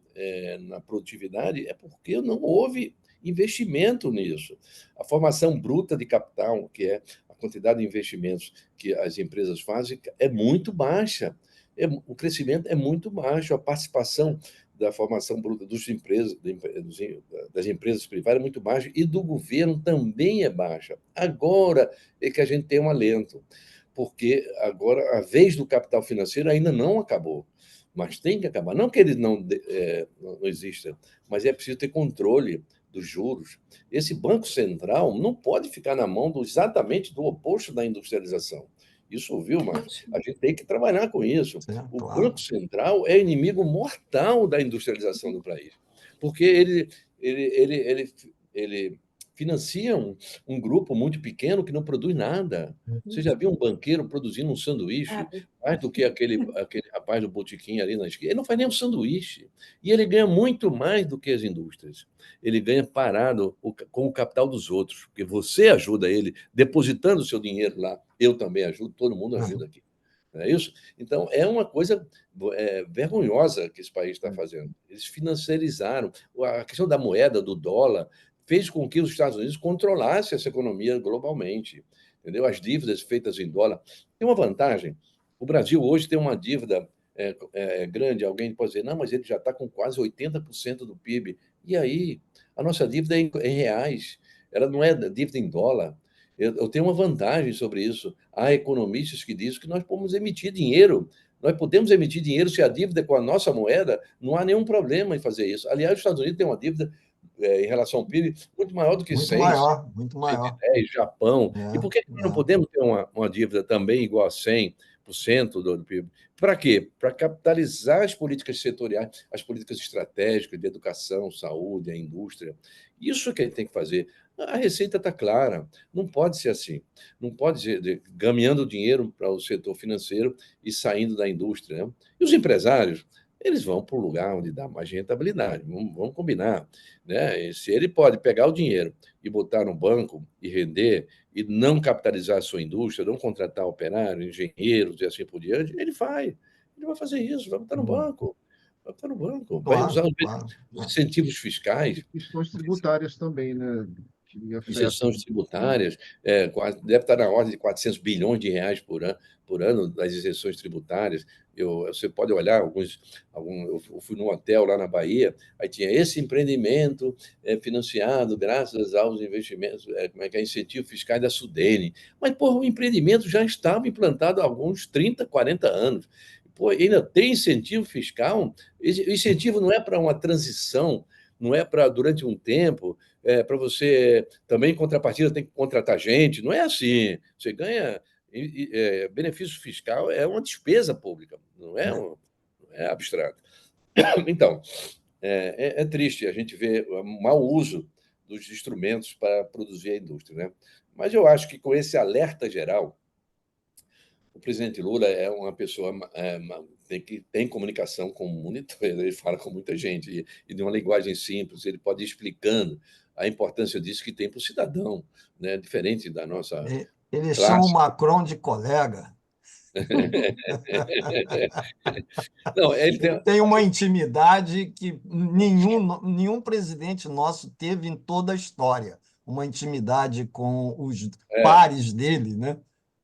na produtividade é porque não houve investimento nisso. A formação bruta de capital, que é a quantidade de investimentos que as empresas fazem, é muito baixa. O crescimento é muito baixo, a participação da formação bruta das empresas privadas é muito baixa e do governo também é baixa. Agora é que a gente tem um alento, porque agora a vez do capital financeiro ainda não acabou. mas tem que acabar. Não que ele não exista, mas é preciso ter controle dos juros. Esse Banco Central não pode ficar na mão exatamente do oposto da industrialização. Isso, viu, Marcos? A gente tem que trabalhar com isso. O Claro. Banco Central é inimigo mortal da industrialização do país, porque ele financia um grupo muito pequeno que não produz nada. Você já viu um banqueiro produzindo um sanduíche mais do que aquele rapaz do botequim ali na esquerda? Ele não faz nem um sanduíche. E ele ganha muito mais do que as indústrias. Ele ganha parado com o capital dos outros, porque você ajuda ele depositando o seu dinheiro lá. Eu também ajudo, todo mundo ajuda aqui. Não é isso? Então, é uma coisa vergonhosa que esse país está fazendo. Eles financiarizaram. A questão da moeda, do dólar, fez com que os Estados Unidos controlassem essa economia globalmente. Entendeu? As dívidas feitas em dólar. Tem uma vantagem. O Brasil hoje tem uma dívida grande. Alguém pode dizer, não, mas ele já está com quase 80% do PIB. E aí? A nossa dívida é em reais. Ela não é dívida em dólar. Eu tenho uma vantagem sobre isso. Há economistas que dizem que nós podemos emitir dinheiro. Nós podemos emitir dinheiro se a dívida é com a nossa moeda, não há nenhum problema em fazer isso. Aliás, os Estados Unidos têm uma dívida em relação ao PIB muito maior do que Muito 100, maior, muito maior. 110, Japão. E por que nós não É. podemos ter uma dívida também igual a 100% do PIB? Para quê? Para capitalizar as políticas setoriais, as políticas estratégicas de educação, saúde, a indústria. Isso que a gente tem que fazer. A receita está clara, não pode ser assim. Não pode ser ganhando dinheiro para o setor financeiro e saindo da indústria, né? E os empresários, eles vão para o lugar onde dá mais rentabilidade, vamos combinar, né? E se ele pode pegar o dinheiro e botar no banco e render e não capitalizar a sua indústria, não contratar operários, engenheiros e assim por diante, ele vai fazer isso, vai botar no banco. Vai botar no banco, vai Claro, usar claro. os incentivos fiscais, Questões tributárias também, né? Que isenções afetam. tributárias, deve estar na ordem de 400 bilhões de reais por ano das isenções tributárias. Você pode olhar eu fui num hotel lá na Bahia, aí tinha esse empreendimento financiado graças aos investimentos, como é que é, incentivos fiscais da Sudene. Mas, porra, o empreendimento já estava implantado há alguns 30, 40 anos. Pô, ainda tem incentivo fiscal? O incentivo não é para uma transição, não é para durante um tempo, para você também, em contrapartida, tem que contratar gente. Não é assim. Você ganha benefício fiscal, é uma despesa pública, não não é abstrato. Então, é triste a gente ver o mau uso dos instrumentos para produzir a indústria, né? Mas eu acho que com esse alerta geral, o presidente Lula é uma pessoa tem comunicação com o mundo inteiro, ele fala com muita gente e de uma linguagem simples, ele pode ir explicando a importância disso que tem para o cidadão, né? Diferente da nossa Eles chamam o classe. Macron de colega. Não, ele Ele tem, tem uma intimidade que nenhum presidente nosso teve em toda a história. Uma intimidade com os pares dele, né?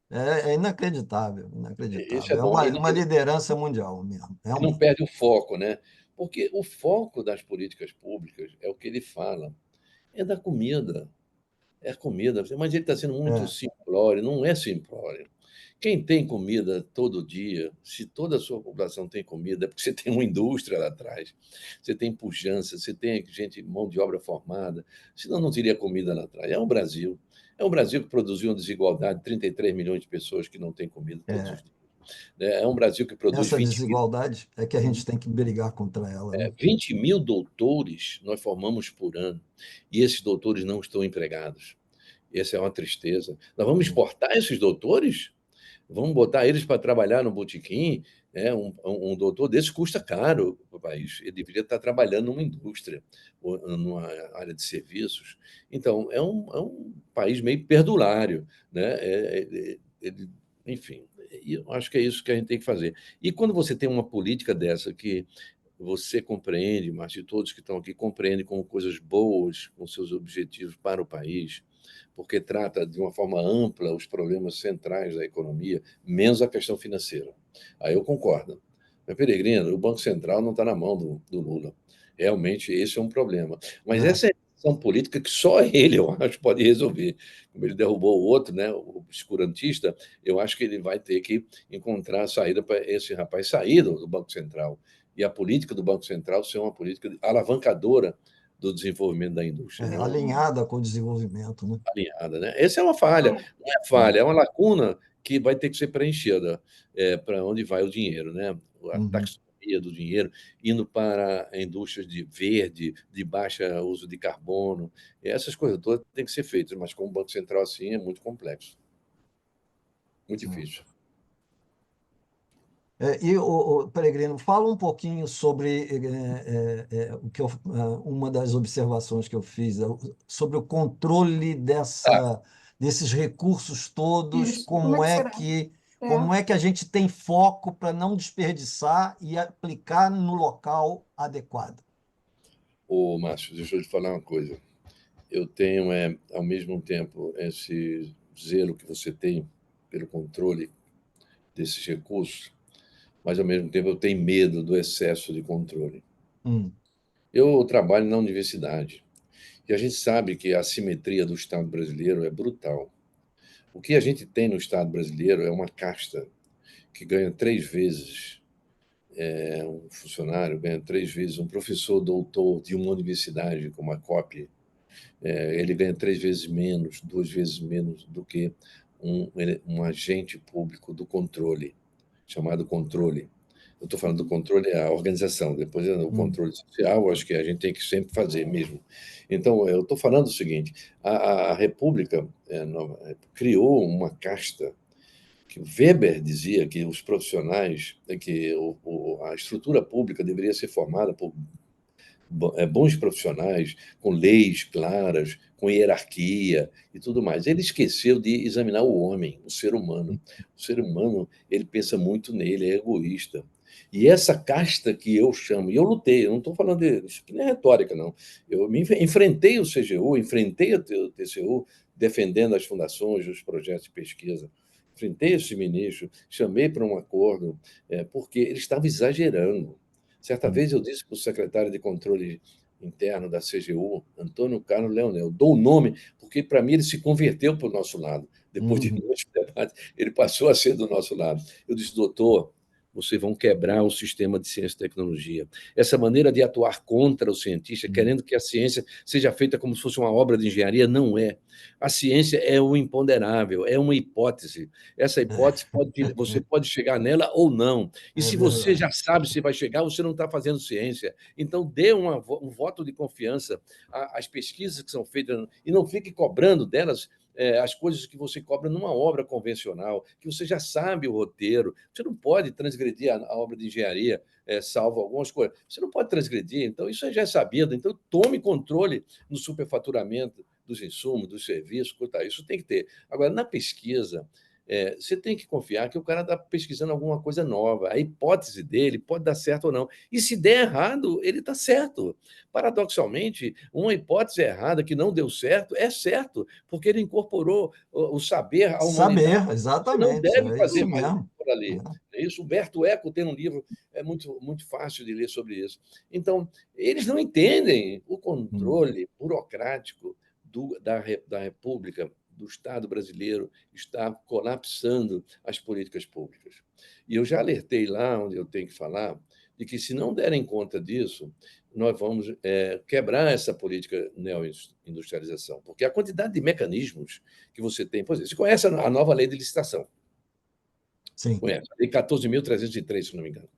É inacreditável, isso é inacreditável. É bom, uma liderança mundial mesmo, e não realmente. perde o foco, né? Porque o foco das políticas públicas é o que ele fala, é da comida. É comida, mas ele está sendo muito É, simplório, não é simplório. Quem tem comida todo dia, se toda a sua população tem comida, é porque você tem uma indústria lá atrás, você tem pujança, você tem gente, mão de obra formada, senão não teria comida lá atrás. É o Brasil. É o Brasil que produziu uma desigualdade, 33 milhões de pessoas que não têm comida todos os é. dias. É um Brasil que produz Essa desigualdade é que a gente tem que brigar contra ela, né? 20 mil doutores nós formamos por ano, e esses doutores não estão empregados. Essa é uma tristeza. Nós vamos exportar esses doutores? Vamos botar eles para trabalhar no botequim? Um doutor desse custa caro para o país. Ele deveria estar trabalhando numa indústria, ou numa área de serviços. Então, é um país meio perdulário, né? Enfim, e eu acho que é isso que a gente tem que fazer. E quando você tem uma política dessa que você compreende, Márcio, e todos que estão aqui compreendem como coisas boas, com seus objetivos para o país, porque trata de uma forma ampla os problemas centrais da economia, menos a questão financeira. Aí eu concordo. Mas, Peregrino, o Banco Central não está na mão do Lula. Realmente, esse é um problema. Mas É. essa são política que só ele, eu acho, pode resolver. Como ele derrubou o outro, né, o obscurantista, eu acho que ele vai ter que encontrar a saída para esse rapaz sair do Banco Central. E a política do Banco Central ser uma política alavancadora do desenvolvimento da indústria, não alinhada com o desenvolvimento, né? alinhada, né? Essa é uma falha, não é falha, é uma lacuna que vai ter que ser preenchida, para onde vai o dinheiro, né? A Uhum. taxonomia do dinheiro indo para indústrias de verde, de baixa uso de carbono, essas coisas todas têm que ser feitas, mas com o Banco Central assim é muito complexo, muito difícil. Peregrino, fala um pouquinho sobre o que uma das observações que eu fiz, sobre o controle desses recursos todos, Isso, como é que será? como é que a gente tem foco para não desperdiçar e aplicar no local adequado. Ô, Márcio, deixa eu te falar uma coisa. Eu tenho, ao mesmo tempo, esse zelo que você tem pelo controle desses recursos, mas, ao mesmo tempo, eu tenho medo do excesso de controle. Hum, Eu trabalho na universidade e a gente sabe que a assimetria do Estado brasileiro é brutal. O que a gente tem no Estado brasileiro é uma casta que ganha 3 vezes, um funcionário ganha 3 vezes, um professor doutor de uma universidade como a COP, ele ganha 3 vezes menos, 2 vezes menos do que um agente público do controle, chamado controle. Eu estou falando do controle, a organização, depois o controle social, acho que a gente tem que sempre fazer mesmo. Então, eu estou falando o seguinte: a República criou uma casta que Weber dizia que os profissionais, que a estrutura pública deveria ser formada por bons profissionais, com leis claras, com hierarquia e tudo mais. Ele esqueceu de examinar o homem, o ser humano. O ser humano, ele pensa muito nele, é egoísta. E essa casta que eu chamo, e eu lutei, eu não estou falando isso não é retórica, não. Eu enfrentei o CGU, enfrentei o TCU, defendendo as fundações, os projetos de pesquisa. Enfrentei esse ministro, chamei para um acordo, porque ele estava exagerando. Certa vez eu disse para o secretário de controle interno da CGU, Antônio Carlos Leonel, dou o nome, porque para mim ele se converteu para o nosso lado. Depois de muitos debates, ele passou a ser do nosso lado. Eu disse, doutor, vocês vão quebrar o sistema de ciência e tecnologia. Essa maneira de atuar contra o cientista, querendo que a ciência seja feita como se fosse uma obra de engenharia, não é. A ciência é o imponderável, é uma hipótese. Essa hipótese, você pode chegar nela ou não. E se você já sabe se vai chegar, você não está fazendo ciência. Então, dê um voto de confiança às pesquisas que são feitas e não fique cobrando delas as coisas que você cobra numa obra convencional, que você já sabe o roteiro. Você não pode transgredir a obra de engenharia, salvo algumas coisas. Você não pode transgredir, então isso já é sabido. Então, tome controle no superfaturamento dos insumos, dos serviços, isso tem que ter. Agora, na pesquisa, você tem que confiar que o cara está pesquisando alguma coisa nova. A hipótese dele pode dar certo ou não. E se der errado, ele está certo. Paradoxalmente, uma hipótese errada que não deu certo é certo, porque ele incorporou o saber à humanidade. Saber, Você não exatamente, deve é fazer isso mais mesmo. por ali. É isso. Humberto Eco tem um livro, é muito, muito fácil de ler sobre isso. Então, eles não entendem o controle burocrático da República, do Estado brasileiro, está colapsando as políticas públicas. E eu já alertei lá, onde eu tenho que falar, de que, se não derem conta disso, nós vamos quebrar essa política neoindustrialização, porque a quantidade de mecanismos que você tem... Por exemplo, você conhece a nova lei de licitação? Sim. Conhece, a lei 14.303, se não me engano.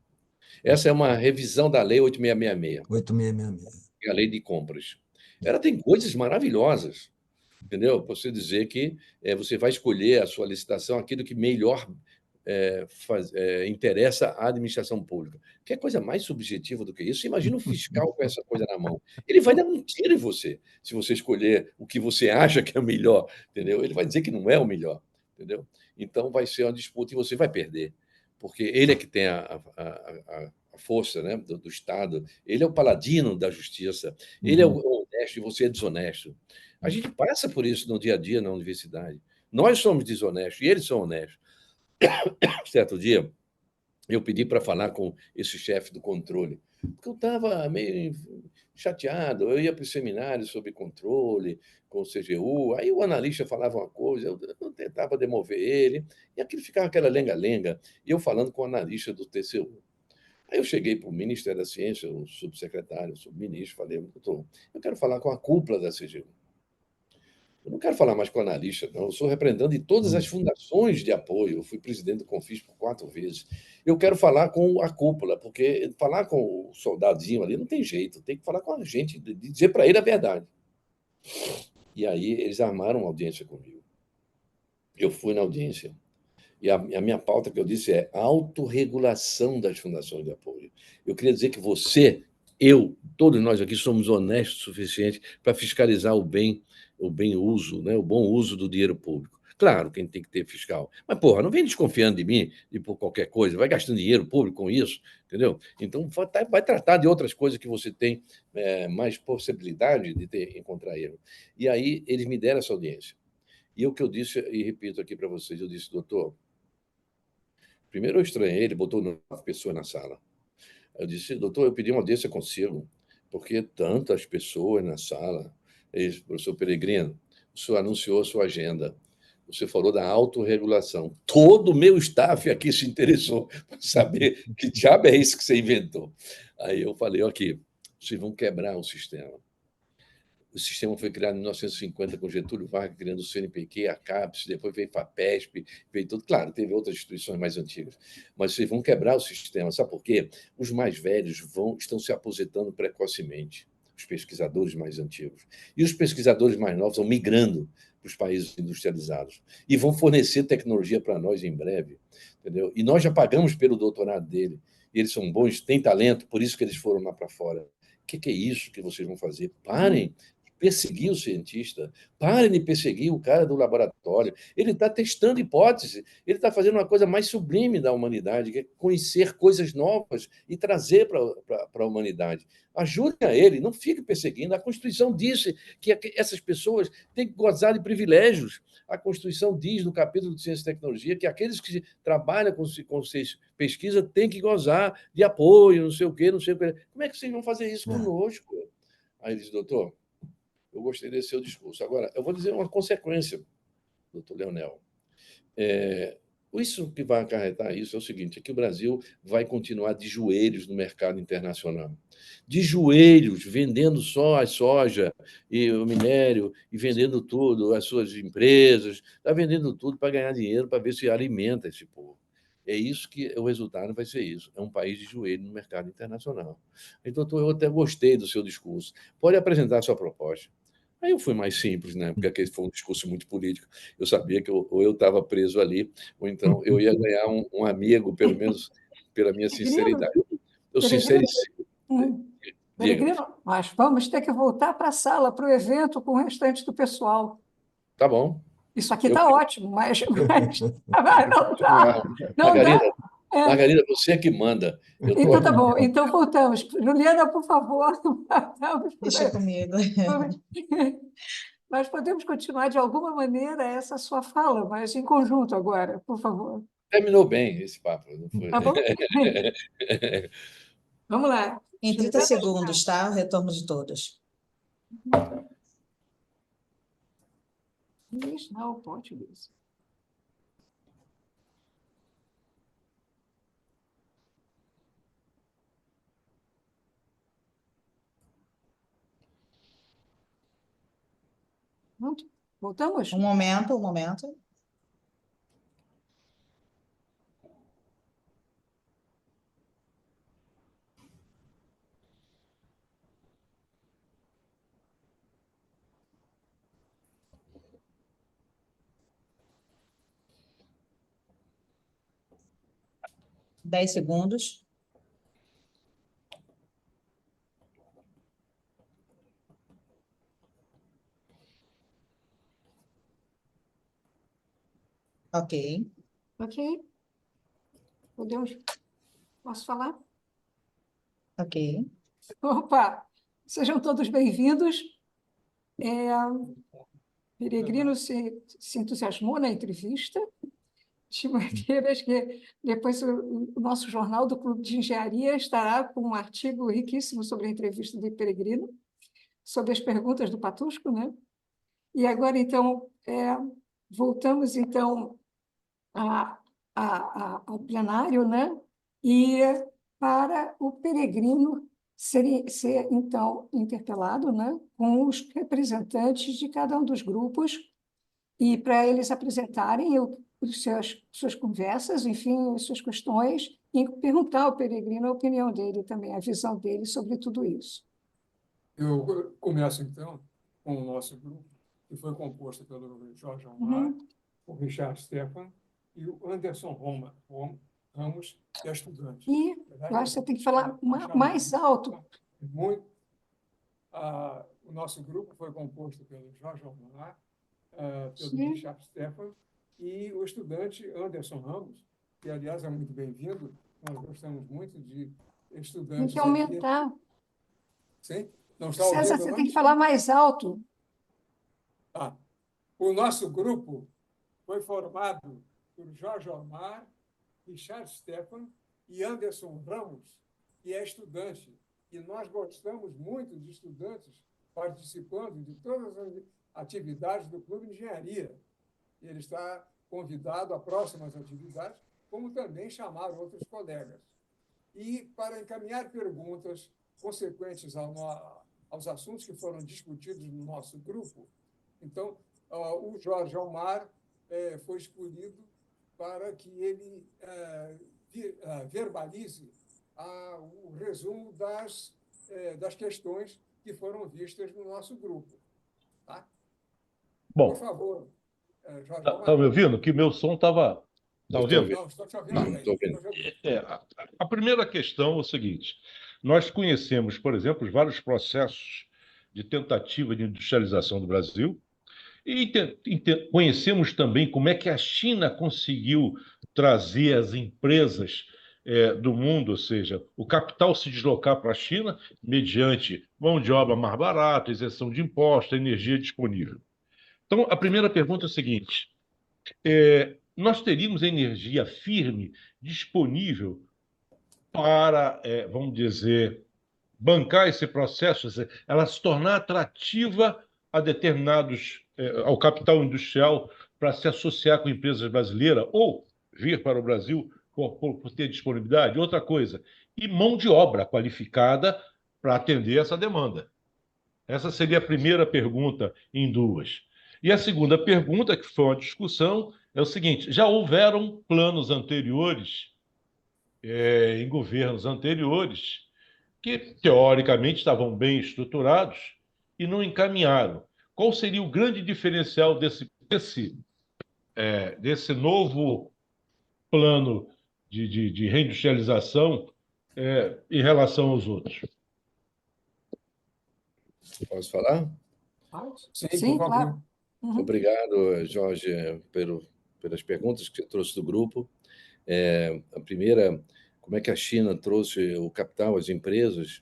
Essa é uma revisão da lei 8.666. 8.666. Que é a lei de compras. Ela tem coisas maravilhosas, entendeu? Você dizer que você vai escolher a sua licitação aquilo que melhor interessa à administração pública. Que é coisa mais subjetiva do que isso? Imagina um fiscal com essa coisa na mão. Ele vai dar um tiro em você, se você escolher o que você acha que é o melhor, entendeu? Ele vai dizer que não é o melhor, entendeu? Então vai ser uma disputa e você vai perder, porque ele é que tem a força, né, do Estado, ele é o paladino da justiça, ele é o honesto e você é desonesto. A gente passa por isso no dia a dia na universidade. Nós somos desonestos e eles são honestos. Certo dia, eu pedi para falar com esse chefe do controle, porque eu estava meio chateado. Eu ia para os seminários sobre controle com o CGU, aí o analista falava uma coisa, eu tentava demover ele, e aquilo ficava aquela lenga-lenga, e eu falando com o analista do TCU. Aí eu cheguei para o Ministério da Ciência, o subsecretário, o subministro, falei, doutor, eu quero falar com a cúpula da CGU. Eu não quero falar mais com analista, não. Eu sou representante de todas as fundações de apoio. Eu fui presidente do Confis por 4 vezes. Eu quero falar com a cúpula, porque falar com o soldadinho ali não tem jeito. Tem que falar com a gente, dizer para ele a verdade. E aí eles armaram uma audiência comigo. Eu fui na audiência. E a minha pauta que eu disse é autorregulação das fundações de apoio. Eu queria dizer que você, eu, todos nós aqui somos honestos o suficiente para fiscalizar o bem uso, né, o bom uso do dinheiro público. Claro que a gente tem que ter fiscal. Mas, porra, não vem desconfiando de mim e por qualquer coisa, vai gastando dinheiro público com isso, entendeu? Então, vai tratar de outras coisas que você tem mais possibilidade de encontrar erro. E aí, eles me deram essa audiência. E o que eu disse, e repito aqui para vocês, eu disse, doutor, primeiro eu estranhei, ele botou 9 pessoas na sala. Eu disse, doutor, eu pedi uma audiência consigo, porque tantas pessoas na sala. Ele disse, professor Peregrino, o senhor anunciou a sua agenda, o senhor falou da autorregulação. Todo o meu staff aqui se interessou para saber que diabo é isso que você inventou. Aí eu falei, aqui, vocês vão quebrar o sistema. O sistema foi criado em 1950 com Getúlio Vargas, criando o CNPq, a CAPES, depois veio a FAPESP, veio tudo. Claro, teve outras instituições mais antigas, mas vocês vão quebrar o sistema. Sabe por quê? Os mais velhos estão se aposentando precocemente, os pesquisadores mais antigos. E os pesquisadores mais novos estão migrando para os países industrializados e vão fornecer tecnologia para nós em breve, entendeu? E nós já pagamos pelo doutorado dele, e eles são bons, têm talento, por isso que eles foram lá para fora. O que é isso que vocês vão fazer? Parem perseguir o cientista, parem de perseguir o cara do laboratório. Ele está testando hipóteses, ele está fazendo uma coisa mais sublime da humanidade, que é conhecer coisas novas e trazer para a humanidade. Ajudem a ele, não fique perseguindo. A Constituição disse que essas pessoas têm que gozar de privilégios. A Constituição diz, no capítulo de Ciência e Tecnologia, que aqueles que trabalham com pesquisa têm que gozar de apoio, não sei o quê, não sei o quê. Como é que vocês vão fazer isso conosco? Aí ele disse, doutor, eu gostei desse seu discurso. Agora, eu vou dizer uma consequência, doutor Leonel. Isso que vai acarretar isso é o seguinte, é que o Brasil vai continuar de joelhos no mercado internacional. De joelhos, vendendo só a soja e o minério, e vendendo tudo, as suas empresas, está vendendo tudo para ganhar dinheiro, para ver se alimenta esse povo. É isso que o resultado vai ser isso. É um país de joelho no mercado internacional. Então, eu até gostei do seu discurso. Pode apresentar a sua proposta. Aí eu fui mais simples, né? Porque aquele foi um discurso muito político. Eu sabia que ou eu estava preso ali, ou então eu ia ganhar um amigo, pelo menos pela minha sinceridade. Eu sincericídio. Peregrino, nós vamos ter que voltar para a sala, para o evento com o restante do pessoal. Tá bom. Isso aqui está ótimo, mas não dá. Não Margarida, dá. Margarida, você é que manda. Então tá bom, então voltamos. Juliana, por favor, Deixa comigo. Nós podemos continuar de alguma maneira essa sua fala, mas em conjunto agora, por favor. Terminou bem esse papo, não foi? Tá bom? Vamos lá. Em 30 segundos, tá? O retorno de todos. English, não, português. Pronto? Voltamos? Um momento, um momento. Dez segundos. Ok. Ok. Podemos? Posso falar? Ok. Opa! Sejam todos bem-vindos. Peregrino se entusiasmou na entrevista, estimativas que depois o nosso jornal do Clube de Engenharia estará com um artigo riquíssimo sobre a entrevista do Peregrino, sobre as perguntas do Patusco, né? E agora, então, voltamos, então, ao plenário, né? E para o Peregrino ser, então, interpelado, né? Com os representantes de cada um dos grupos e para eles apresentarem suas conversas, enfim, as suas questões, e perguntar ao Peregrino a opinião dele também, a visão dele sobre tudo isso. Eu começo, então, com o nosso grupo, que foi composto pelo Jorge Almar, o Richard Stefan e o Anderson Ramos, que é estudante. E eu acho que você tem que falar mais alto. O nosso grupo foi composto pelo Jorge Almar, pelo Sim. Richard Stefan e o estudante Anderson Ramos, que, aliás, é muito bem-vindo. Nós gostamos muito de Tem estudantes que aumentar. aqui. Sim? Não está César, ouvindo, você não? tem que falar mais alto. O nosso grupo foi formado por Jorge Almar, Richard Stefan e Anderson Ramos, que é estudante. E nós gostamos muito de estudantes participando de todas as atividades do Clube de Engenharia. Ele está convidado a próximas atividades, como também chamar outros colegas. E para encaminhar perguntas consequentes aos assuntos que foram discutidos no nosso grupo, então, o Jorge Almar foi escolhido para que ele verbalize o resumo das questões que foram vistas no nosso grupo. Tá? Bom, por favor, Jorge Almar. Está me ouvindo? Que meu som estava... Está ouvindo? Não, estou te ouvindo bem. Estou ouvindo. A primeira questão é o seguinte: nós conhecemos, por exemplo, os vários processos de tentativa de industrialização do Brasil e conhecemos também como é que a China conseguiu trazer as empresas do mundo, ou seja, o capital se deslocar para a China mediante mão de obra mais barata, isenção de impostos, energia disponível. Então, a primeira pergunta é a seguinte: nós teríamos energia firme disponível para, vamos dizer, bancar esse processo, ela se tornar atrativa a ao capital industrial para se associar com empresas brasileiras ou vir para o Brasil por ter disponibilidade? Outra coisa, e mão de obra qualificada para atender essa demanda. Essa seria a primeira pergunta em duas. E a segunda pergunta, que foi uma discussão, é o seguinte: já houveram planos anteriores, em governos anteriores, que teoricamente estavam bem estruturados e não encaminharam. Qual seria o grande diferencial desse novo plano de reindustrialização em relação aos outros? Posso falar? Sim, por favor. claro. Obrigado, Jorge, pelas perguntas que você trouxe do grupo. A primeira, como é que a China trouxe o capital às empresas,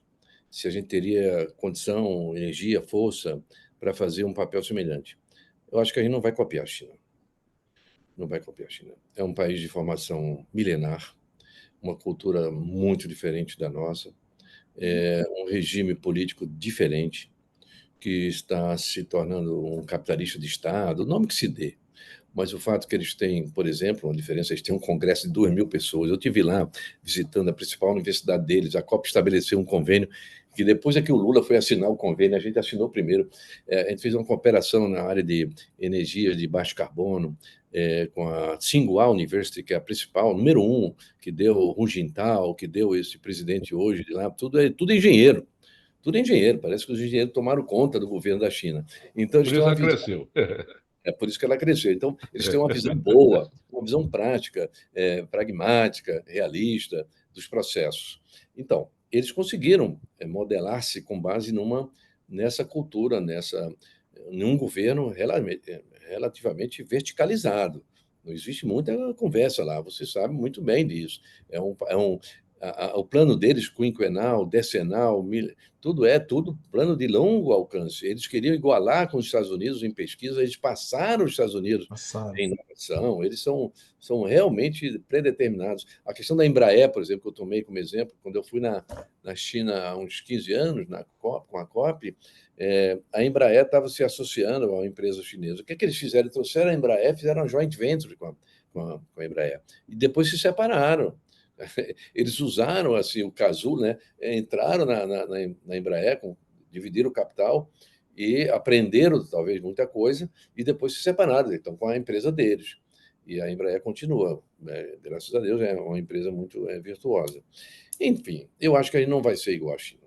se a gente teria condição, energia, força para fazer um papel semelhante. Eu acho que a gente não vai copiar a China. Não vai copiar a China. É um país de formação milenar, uma cultura muito diferente da nossa, um regime político diferente, que está se tornando um capitalista de Estado, o nome que se dê. Mas o fato que eles têm, por exemplo, uma diferença, eles têm um congresso de 2.000 pessoas. Eu estive lá visitando a principal universidade deles, a COP estabeleceu um convênio, que depois é que o Lula foi assinar o convênio, a gente assinou primeiro. A gente fez uma cooperação na área de energia de baixo carbono, com a Tsinghua University, que é a principal, número 1, que deu o Hu Jintao, que deu esse presidente hoje de lá, tudo é engenheiro. Tudo é engenheiro, parece que os engenheiros tomaram conta do governo da China. Então, por isso ela cresceu. É por isso que ela cresceu. Então, eles têm uma visão boa, uma visão prática, pragmática, realista dos processos. Então, eles conseguiram modelar-se com base nessa cultura, num governo relativamente verticalizado. Não existe muita conversa lá, você sabe muito bem disso. o plano deles, quinquenal, decenal, tudo plano de longo alcance. Eles queriam igualar com os Estados Unidos em pesquisa, eles passaram os Estados Unidos Passaram. em inovação, eles são realmente predeterminados. A questão da Embraer, por exemplo, que eu tomei como exemplo, quando eu fui na China há uns 15 anos, com a COP, a Embraer estava se associando a uma empresa chinesa. O que é que eles fizeram? Eles trouxeram a Embraer, fizeram uma joint venture com a Embraer, e depois se separaram. Eles usaram assim, o casulo, né? Entraram na Embraer, dividiram o capital e aprenderam, talvez, muita coisa, e depois se separaram, então, com a empresa deles. E a Embraer continua, graças a Deus, é uma empresa muito virtuosa. Enfim, eu acho que a gente não vai ser igual à China.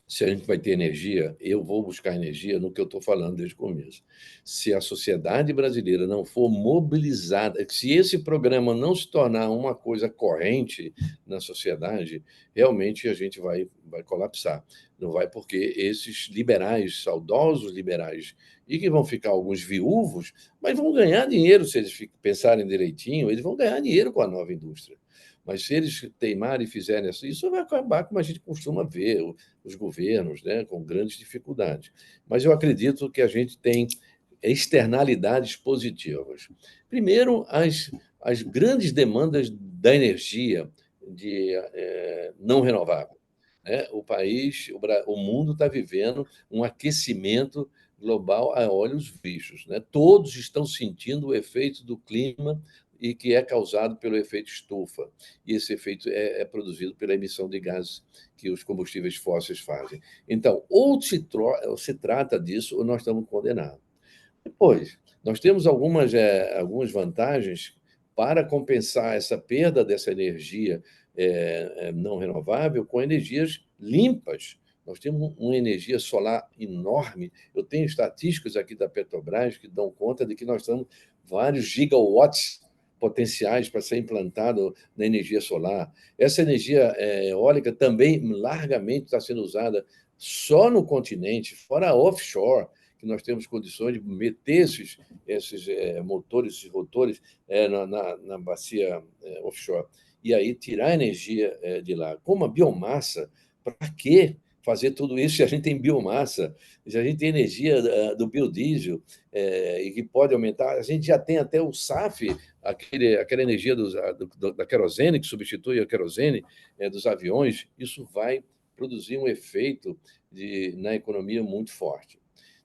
Se a gente vai ter energia, eu vou buscar energia no que eu estou falando desde o começo. Se a sociedade brasileira não for mobilizada, se esse programa não se tornar uma coisa corrente na sociedade, realmente a gente vai colapsar. Não vai porque esses liberais, saudosos liberais, e que vão ficar alguns viúvos, mas vão ganhar dinheiro se eles pensarem direitinho, eles vão ganhar dinheiro com a nova indústria. Mas se eles teimarem e fizerem isso vai acabar como a gente costuma ver os governos, né, com grandes dificuldades. Mas eu acredito que a gente tem externalidades positivas. Primeiro, as grandes demandas da energia não renovável, né? O mundo está vivendo um aquecimento global a olhos vistos, né? Todos estão sentindo o efeito do clima e que é causado pelo efeito estufa. E esse efeito é produzido pela emissão de gases que os combustíveis fósseis fazem. Então, ou se trata disso, ou nós estamos condenados. Depois, nós temos algumas vantagens para compensar essa perda dessa energia não renovável com energias limpas. Nós temos uma energia solar enorme. Eu tenho estatísticas aqui da Petrobras que dão conta de que nós temos vários gigawatts potenciais para ser implantado na energia solar. Essa energia eólica também largamente está sendo usada só no continente, fora offshore, que nós temos condições de meter esses motores, esses rotores na bacia offshore, e aí tirar a energia de lá. Como a biomassa, para quê fazer tudo isso se a gente tem biomassa, se a gente tem energia do biodiesel, e que pode aumentar? A gente já tem até o SAF, aquela energia da querosene, que substitui a querosene dos aviões. Isso vai produzir um efeito na economia muito forte.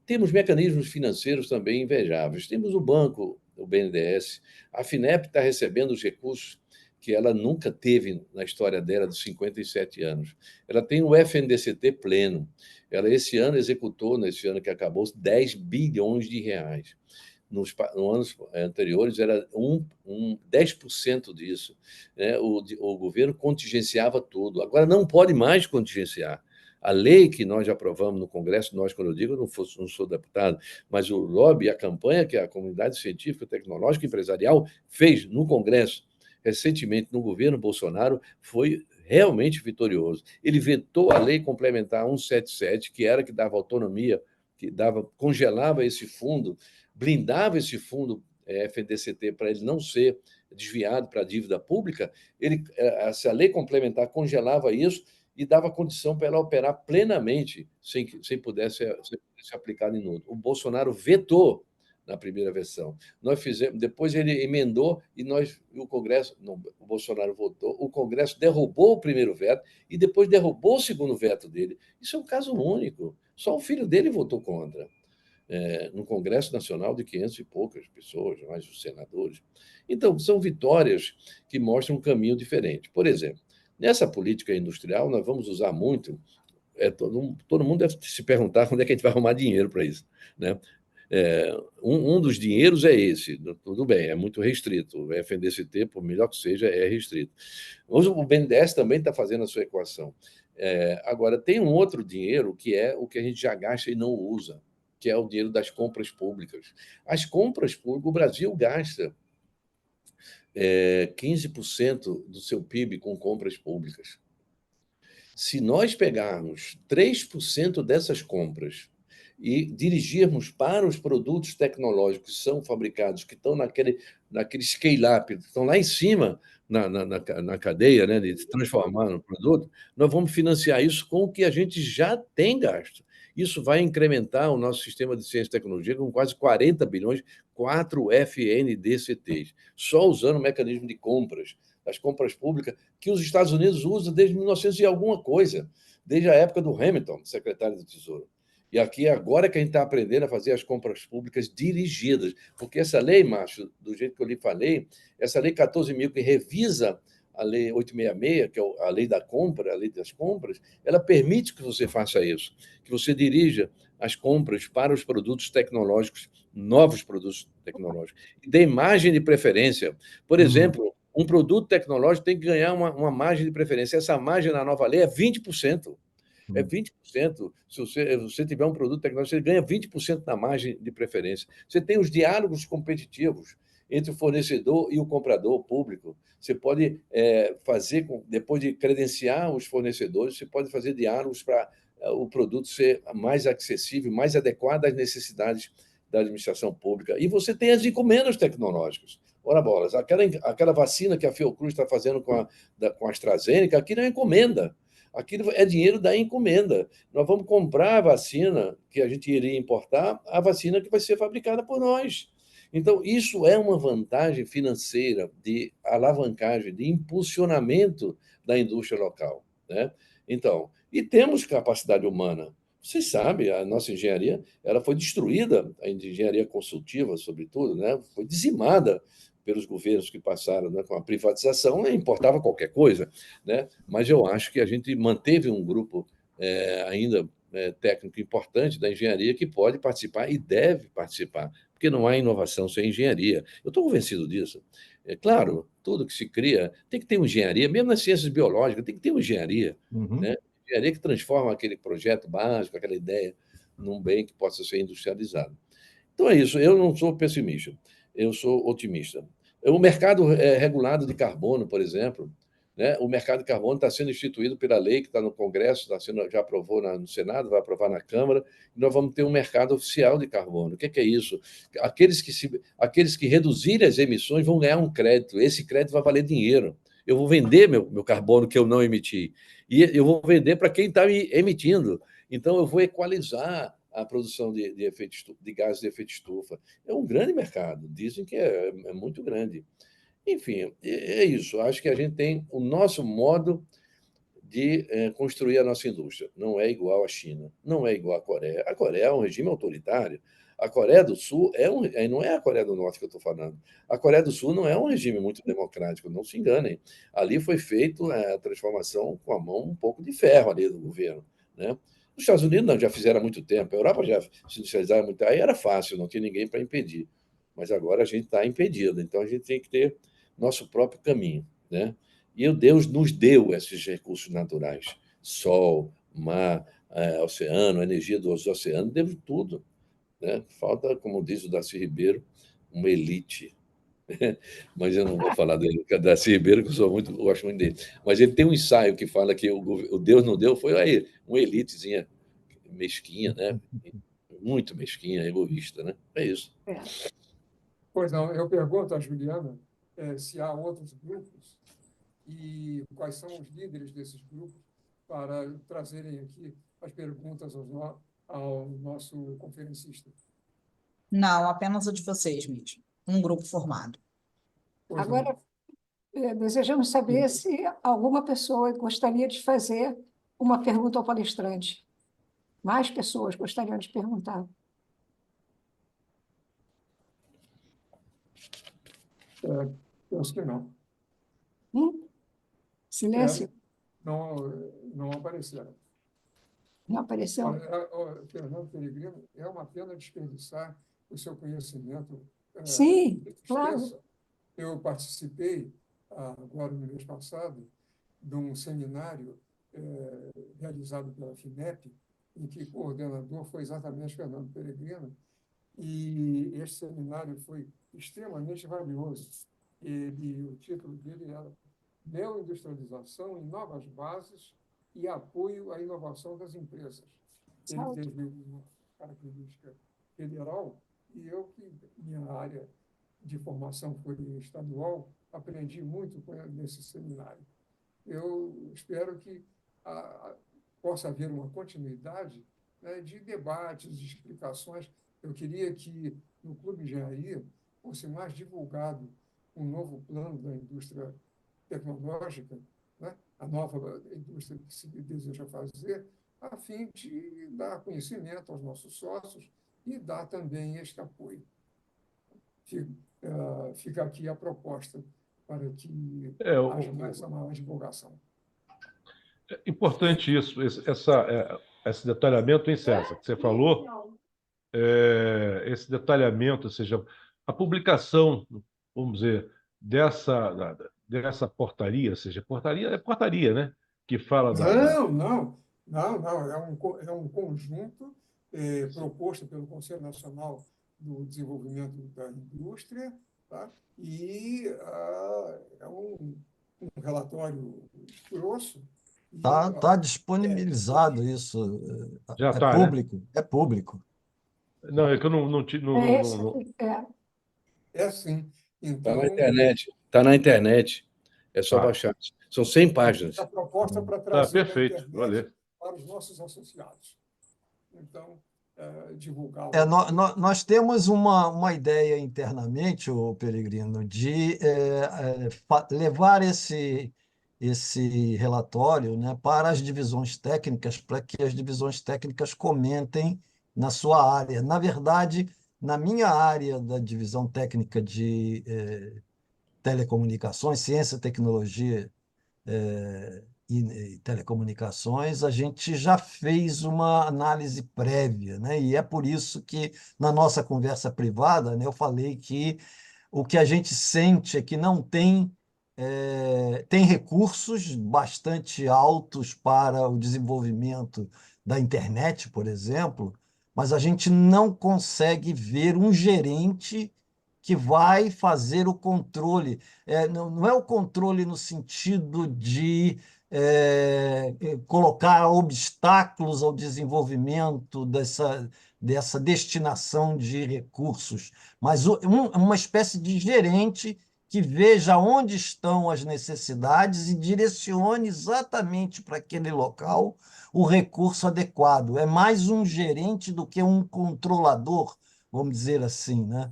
Temos mecanismos financeiros também invejáveis. Temos o banco, o BNDES. A FINEP está recebendo os recursos que ela nunca teve na história dela, dos 57 anos. Ela tem o FNDCT pleno. Ela, esse ano, executou, nesse ano que acabou, 10 bilhões de reais. Nos anos anteriores, era 10% disso, né? O governo contingenciava tudo. Agora, não pode mais contingenciar. A lei que nós aprovamos no Congresso, nós, quando eu digo, eu não sou deputado, mas o lobby, a campanha que a comunidade científica, tecnológica e empresarial fez no Congresso, recentemente no governo Bolsonaro, foi realmente vitorioso. Ele vetou a lei complementar 177, que era que dava autonomia, congelava esse fundo, blindava esse fundo FNDCT para ele não ser desviado para a dívida pública. Essa lei complementar congelava isso e dava condição para ela operar plenamente, sem poder ser aplicado em outro. O Bolsonaro vetou na primeira versão. Nós fizemos, depois ele emendou e o Congresso, não, o Bolsonaro votou, o Congresso derrubou o primeiro veto e depois derrubou o segundo veto dele. Isso é um caso único. Só o filho dele votou contra. No Congresso Nacional de 500 e poucas pessoas, mais os senadores. Então, são vitórias que mostram um caminho diferente. Por exemplo, nessa política industrial, nós vamos usar muito. Todo mundo deve se perguntar quando é que a gente vai arrumar dinheiro para isso, né? Um dos dinheiros é esse, tudo bem, é muito restrito. O FNDCT, por melhor que seja, é restrito. Mas o BNDES também está fazendo a sua equação. Agora, tem um outro dinheiro que é o que a gente já gasta e não usa, que é o dinheiro das compras públicas. As compras públicas, o Brasil gasta 15% do seu PIB com compras públicas. Se nós pegarmos 3% dessas compras e dirigirmos para os produtos tecnológicos que são fabricados, que estão naquele naquele scale-up, estão lá em cima na cadeia, né, de transformar no produto, nós vamos financiar isso com o que a gente já tem gasto. Isso vai incrementar o nosso sistema de ciência e tecnologia com quase 40 bilhões, 4 FNDCTs, só usando o mecanismo de compras, as compras públicas, que os Estados Unidos usam desde 1900 e alguma coisa, desde a época do Hamilton, secretário do Tesouro. E aqui agora que a gente está aprendendo a fazer as compras públicas dirigidas, porque essa lei, Márcio, do jeito que eu lhe falei, essa lei 14.000, que revisa a lei 866, que é a lei da compra, a lei das compras, ela permite que você faça isso, que você dirija as compras para os produtos tecnológicos, novos produtos tecnológicos, e dê margem de preferência. Por exemplo, um produto tecnológico tem que ganhar uma margem de preferência. Essa margem na nova lei é 20%. É 20%. Se você tiver um produto tecnológico, você ganha 20% na margem de preferência. Você tem os diálogos competitivos entre o fornecedor e o comprador público. Você pode fazer, depois de credenciar os fornecedores, você pode fazer diálogos para o produto ser mais acessível, mais adequado às necessidades da administração pública. E você tem as encomendas tecnológicas. Ora bolas, aquela vacina que a Fiocruz está fazendo com a AstraZeneca, aqui não é encomenda. Aquilo é dinheiro da encomenda. Nós vamos comprar a vacina que a gente iria importar, a vacina que vai ser fabricada por nós. Então, isso é uma vantagem financeira de alavancagem, de impulsionamento da indústria local, né? Então, e temos capacidade humana. Vocês sabem, a nossa engenharia ela foi destruída, a engenharia consultiva, sobretudo, né? Foi dizimada pelos governos que passaram, né, com a privatização, importava qualquer coisa, né? Mas eu acho que a gente manteve um grupo ainda técnico importante da engenharia que pode participar e deve participar, porque não há inovação sem engenharia. Eu estou convencido disso. É claro, tudo que se cria tem que ter uma engenharia, mesmo nas ciências biológicas, tem que ter uma engenharia, né? Engenharia que transforma aquele projeto básico, aquela ideia, num bem que possa ser industrializado. Então é isso, eu não sou pessimista, eu sou otimista. O mercado regulado de carbono, por exemplo, né? O mercado de carbono está sendo instituído pela lei que está no Congresso, já aprovou no Senado, vai aprovar na Câmara, e nós vamos ter um mercado oficial de carbono. O que é isso? Aqueles que reduzirem as emissões vão ganhar um crédito, esse crédito vai valer dinheiro. Eu vou vender meu carbono que eu não emiti, e eu vou vender para quem está emitindo. Então, eu vou equalizar a produção de gases de efeito estufa. É um grande mercado, dizem que é muito grande. Enfim, é isso. Acho que a gente tem o nosso modo de construir a nossa indústria. Não é igual à China, não é igual à Coreia. A Coreia é um regime autoritário. A Coreia do Sul não é a Coreia do Norte que eu estou falando. A Coreia do Sul não é um regime muito democrático, não se enganem. Ali foi feita a transformação com a mão um pouco de ferro ali do governo, né? Os Estados Unidos não, já fizeram há muito tempo, a Europa já se industrializava muito, aí era fácil, não tinha ninguém para impedir. Mas agora a gente está impedido, então a gente tem que ter nosso próprio caminho, né? E Deus nos deu esses recursos naturais, sol, mar, oceano, energia dos oceanos, deu tudo, né? Falta, como diz o Darcy Ribeiro, uma elite. Mas eu não vou falar dele, que é Darcy Ribeiro, que eu gosto muito dele. Mas ele tem um ensaio que fala que o Deus não deu, foi aí, uma elitezinha mesquinha, né? Muito mesquinha, egoísta, né? É isso. Pois não, eu pergunto à Juliana se há outros grupos e quais são os líderes desses grupos para trazerem aqui as perguntas ao nosso conferencista. Não, apenas o de vocês mesmo. Um grupo formado. Pois Agora, desejamos saber se alguma pessoa gostaria de fazer uma pergunta ao palestrante. Mais pessoas gostariam de perguntar. Penso que não. Silêncio? Não apareceram. Não apareceu? Olha, Fernando Peregrino, é uma pena desperdiçar o seu conhecimento. Sim, claro. Eu participei, agora no mês passado, de um seminário realizado pela FINEP, em que o coordenador foi exatamente Fernando Peregrino, e esse seminário foi extremamente valioso. O título dele era Neoindustrialização em Novas Bases e Apoio à Inovação das Empresas. Ele teve uma característica federal, e eu, que minha área de formação foi estadual, aprendi muito nesse seminário. Eu espero que possa haver uma continuidade, né, de debates, de explicações. Eu queria que no Clube de Engenharia fosse mais divulgado um novo plano da indústria tecnológica, né, a nova indústria que se deseja fazer, a fim de dar conhecimento aos nossos sócios e dar também este apoio. Fica aqui a proposta para que haja essa maior divulgação. É importante isso, esse detalhamento, hein, César, que você falou, esse detalhamento, ou seja, a publicação, vamos dizer, dessa portaria, ou seja, portaria é portaria, né? Que fala Não. É um conjunto proposto pelo Conselho Nacional do Desenvolvimento da Indústria, tá? E é um relatório grosso. Tá disponibilizado isso. Já É está, né? público, é público. Não, é que eu não. É sim. Está na Então, internet. Está na internet. É só Tá. baixar. São 100 páginas. a proposta para Tá, trazer na perfeito. internet Valeu. para os nossos associados. Então, divulgar. Nós temos uma ideia internamente, o Peregrino, de levar esse relatório, né, para as divisões técnicas, para que as divisões técnicas comentem na sua área. Na verdade, na minha área da divisão técnica de telecomunicações, ciência, tecnologia e telecomunicações, a gente já fez uma análise prévia, né? E é por isso que, na nossa conversa privada, né, eu falei que o que a gente sente é que não tem recursos bastante altos para o desenvolvimento da internet, por exemplo, mas a gente não consegue ver um gerente que vai fazer o controle. Não é o controle no sentido de colocar obstáculos ao desenvolvimento dessa destinação de recursos, mas uma espécie de gerente que veja onde estão as necessidades e direcione exatamente para aquele local o recurso adequado. É mais um gerente do que um controlador, vamos dizer assim, né?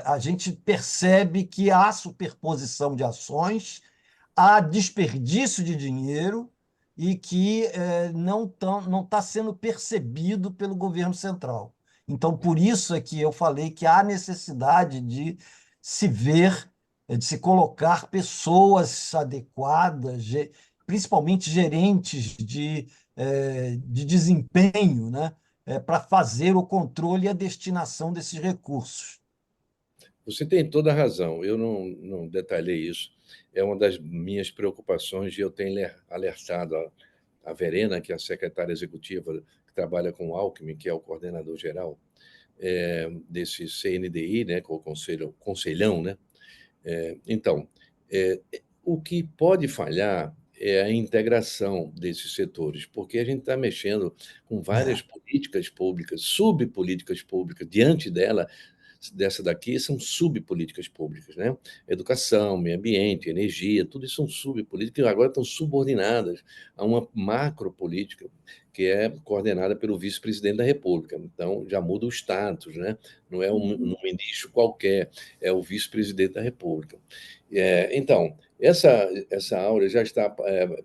A gente percebe que há superposição de ações, há desperdício de dinheiro e que não está sendo percebido pelo governo central. Então, por isso é que eu falei que há necessidade de se ver, de se colocar pessoas adequadas, principalmente gerentes de desempenho, né, para fazer o controle e a destinação desses recursos. Você tem toda a razão. Eu não detalhei isso. É uma das minhas preocupações e eu tenho alertado a Verena, que é a secretária executiva, que trabalha com o Alckmin, que é o coordenador geral desse CNDI, né, com o conselhão, né? Então, o que pode falhar é a integração desses setores, porque a gente está mexendo com várias políticas públicas, subpolíticas públicas. Diante dessa daqui são subpolíticas públicas, né? Educação, meio ambiente, energia, tudo isso são subpolíticas, agora estão subordinadas a uma macropolítica que é coordenada pelo vice-presidente da República. Então, já muda o status, né? Não é um ministro qualquer, é o vice-presidente da República. Então, essa áurea já está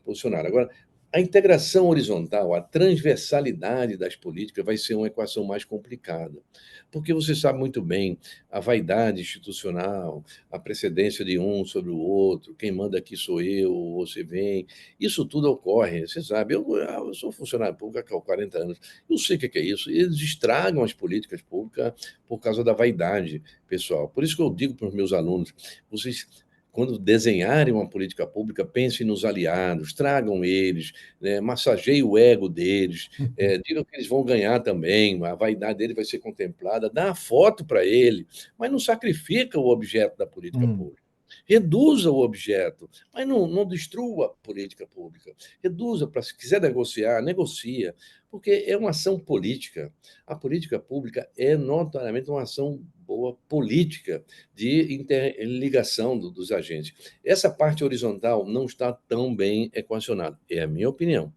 posicionada. Agora, a integração horizontal, a transversalidade das políticas vai ser uma equação mais complicada, porque você sabe muito bem a vaidade institucional, a precedência de um sobre o outro, quem manda aqui sou eu, você vem, isso tudo ocorre, você sabe, eu sou funcionário público há 40 anos, eu sei o que é isso, eles estragam as políticas públicas por causa da vaidade pessoal. Por isso que eu digo para os meus alunos, vocês, quando desenharem uma política pública, pensem nos aliados, tragam eles, né, massageiem o ego deles, digam que eles vão ganhar também, a vaidade dele vai ser contemplada, dá a foto para ele, mas não sacrifica o objeto da política pública. Reduza o objeto, mas não destrua a política pública. Reduza, para se quiser negociar, negocia, porque é uma ação política. A política pública é notoriamente uma ação boa política de interligação dos agentes. Essa parte horizontal não está tão bem equacionada, é a minha opinião.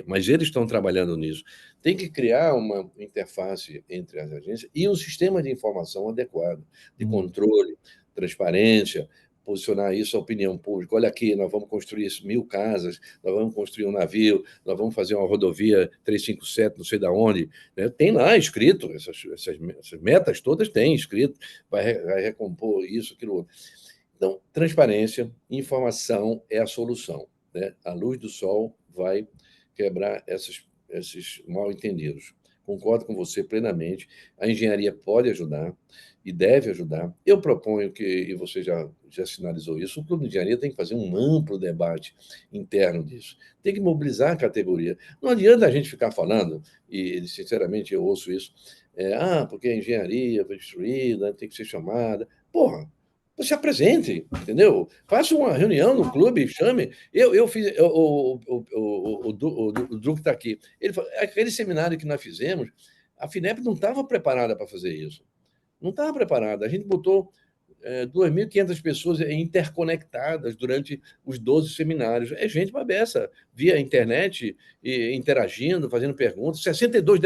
Mas eles estão trabalhando nisso. Tem que criar uma interface entre as agências e um sistema de informação adequado, de controle, transparência, posicionar isso à opinião pública. Olha aqui, nós vamos construir 1.000 casas, nós vamos construir um navio, nós vamos fazer uma rodovia 357, não sei de onde. Né? Tem lá escrito, essas metas todas têm escrito, vai recompor isso, aquilo outro. Então, transparência, informação é a solução. Né? A luz do sol vai quebrar esses mal-entendidos. Concordo com você plenamente. A engenharia pode ajudar e deve ajudar. Eu proponho que, e você já sinalizou isso, o Clube de Engenharia tem que fazer um amplo debate interno disso. Tem que mobilizar a categoria. Não adianta a gente ficar falando, e sinceramente eu ouço isso, porque a engenharia foi destruída, tem que ser chamada. Porra, se apresente, entendeu? Faça uma reunião no clube, chame. Eu fiz, o Druco está aqui. Ele falou, aquele seminário que nós fizemos, a FINEP não estava preparada para fazer isso. Não estava preparada. A gente botou 2.500 pessoas interconectadas durante os 12 seminários. É gente para beça, via internet, interagindo, fazendo perguntas. 62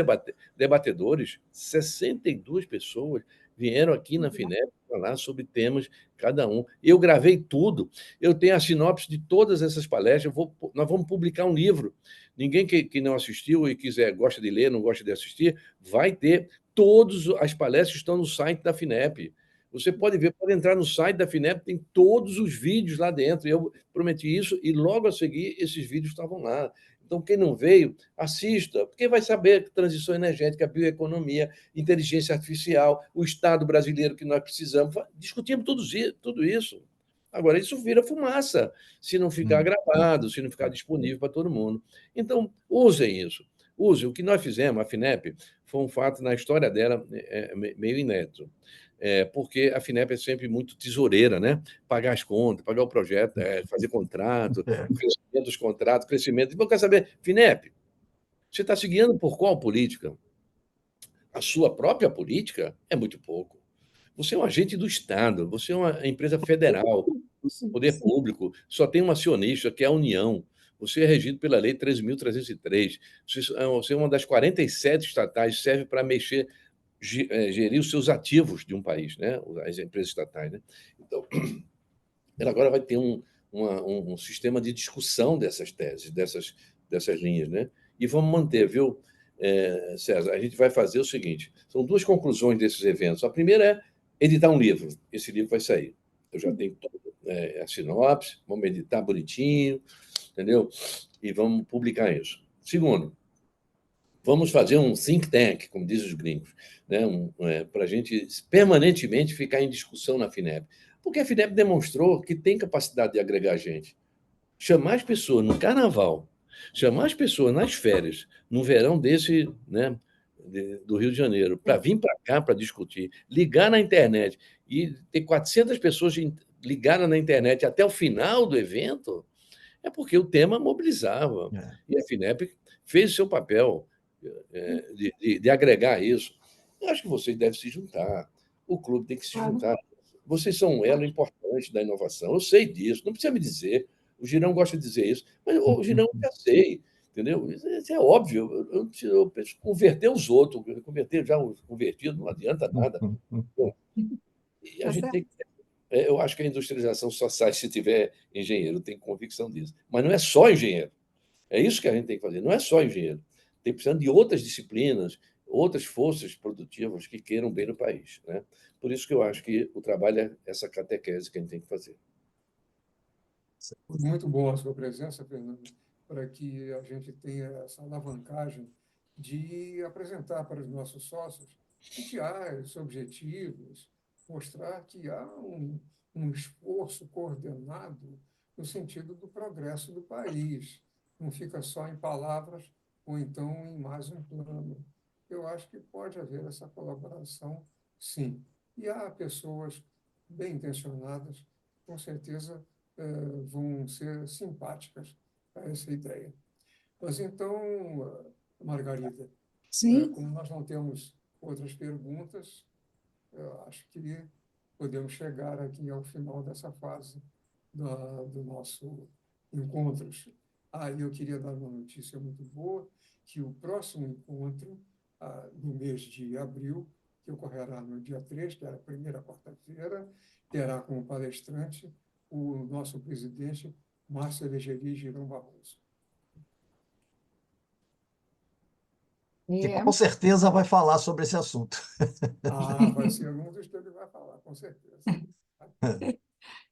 debatedores, 62 pessoas vieram aqui na FINEP falar sobre temas, cada um. Eu gravei tudo. Eu tenho a sinopse de todas essas palestras. Nós vamos publicar um livro. Ninguém que não assistiu e gosta de ler, não gosta de assistir, vai ter. Todas as palestras estão no site da FINEP. Você pode ver, pode entrar no site da FINEP, tem todos os vídeos lá dentro. Eu prometi isso e logo a seguir esses vídeos estavam lá. Então, quem não veio, assista, porque vai saber que transição energética, bioeconomia, inteligência artificial, o Estado brasileiro que nós precisamos. Discutimos tudo isso. Agora, isso vira fumaça, se não ficar gravado, se não ficar disponível para todo mundo. Então, usem isso. Usem. O que nós fizemos, a FINEP, foi um fato na história dela meio inédito. Porque a FINEP é sempre muito tesoureira, né? Pagar as contas, pagar o projeto, fazer contrato, crescimento dos contratos, crescimento. Então, eu quero saber, FINEP, você está seguindo por qual política? A sua própria política é muito pouco. Você é um agente do Estado, você é uma empresa federal, poder público, só tem um acionista, que é a União. Você é regido pela Lei 13.303. Você é uma das 47 estatais, serve para gerir os seus ativos de um país, né? As empresas estatais. Né? Então, ela agora vai ter um sistema de discussão dessas teses, dessas linhas. Né? E vamos manter, viu, César? A gente vai fazer o seguinte: são duas conclusões desses eventos. A primeira é editar um livro. Esse livro vai sair. Eu já tenho a sinopse, vamos editar bonitinho, entendeu? E vamos publicar isso. Segundo, vamos fazer um think tank, como dizem os gringos, né? Para a gente permanentemente ficar em discussão na FINEP. Porque a FINEP demonstrou que tem capacidade de agregar gente. Chamar as pessoas no carnaval, chamar as pessoas nas férias, no verão desse, né, do Rio de Janeiro, para vir para cá para discutir, ligar na internet e ter 400 pessoas ligadas na internet até o final do evento, é porque o tema mobilizava. E a FINEP fez o seu papel de agregar isso. Eu acho que vocês devem se juntar. O clube tem que se juntar. Vocês são um elo importante da inovação. Eu sei disso, não precisa me dizer. O Girão gosta de dizer isso, mas o Girão já sei, entendeu? Isso é óbvio. Eu preciso converter os outros, converter já os convertidos, não adianta nada. E a gente tem que. Eu acho que a industrialização só sai se tiver engenheiro, eu tenho convicção disso. Mas não é só engenheiro. É isso que a gente tem que fazer, não é só engenheiro. Tem precisando de outras disciplinas, outras forças produtivas que queiram bem no país. Né? Por isso que eu acho que o trabalho é essa catequese que a gente tem que fazer. Muito boa a sua presença, Fernando, para que a gente tenha essa alavancagem de apresentar para os nossos sócios ideais, objetivos, mostrar que há um esforço coordenado no sentido do progresso do país. Não fica só em palavras ou então em mais um plano. Eu acho que pode haver essa colaboração, sim. E há pessoas bem intencionadas com certeza vão ser simpáticas a essa ideia. Mas então, Margarida, Sim, como nós não temos outras perguntas, eu acho que podemos chegar aqui ao final dessa fase do nosso encontros. E eu queria dar uma notícia muito boa, que o próximo encontro, no mês de abril, que ocorrerá no dia 3, que era a primeira quarta-feira, terá como palestrante o nosso presidente, Márcio Eleugerio Girão Barroso. Que é, com certeza vai falar sobre esse assunto. Vai ser um dos que ele vai falar, com certeza.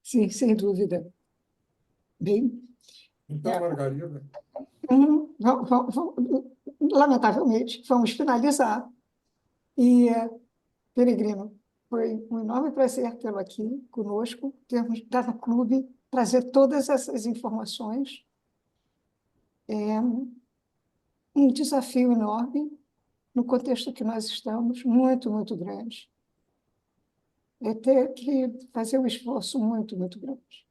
sim, sem dúvida. Bem, Então, Margarida, lamentavelmente, vamos finalizar. E, Peregrino, foi um enorme prazer tê-lo aqui conosco, termos dado no clube, trazer todas essas informações. É um desafio enorme no contexto que nós estamos, muito, muito grande. É ter que fazer um esforço muito, muito grande.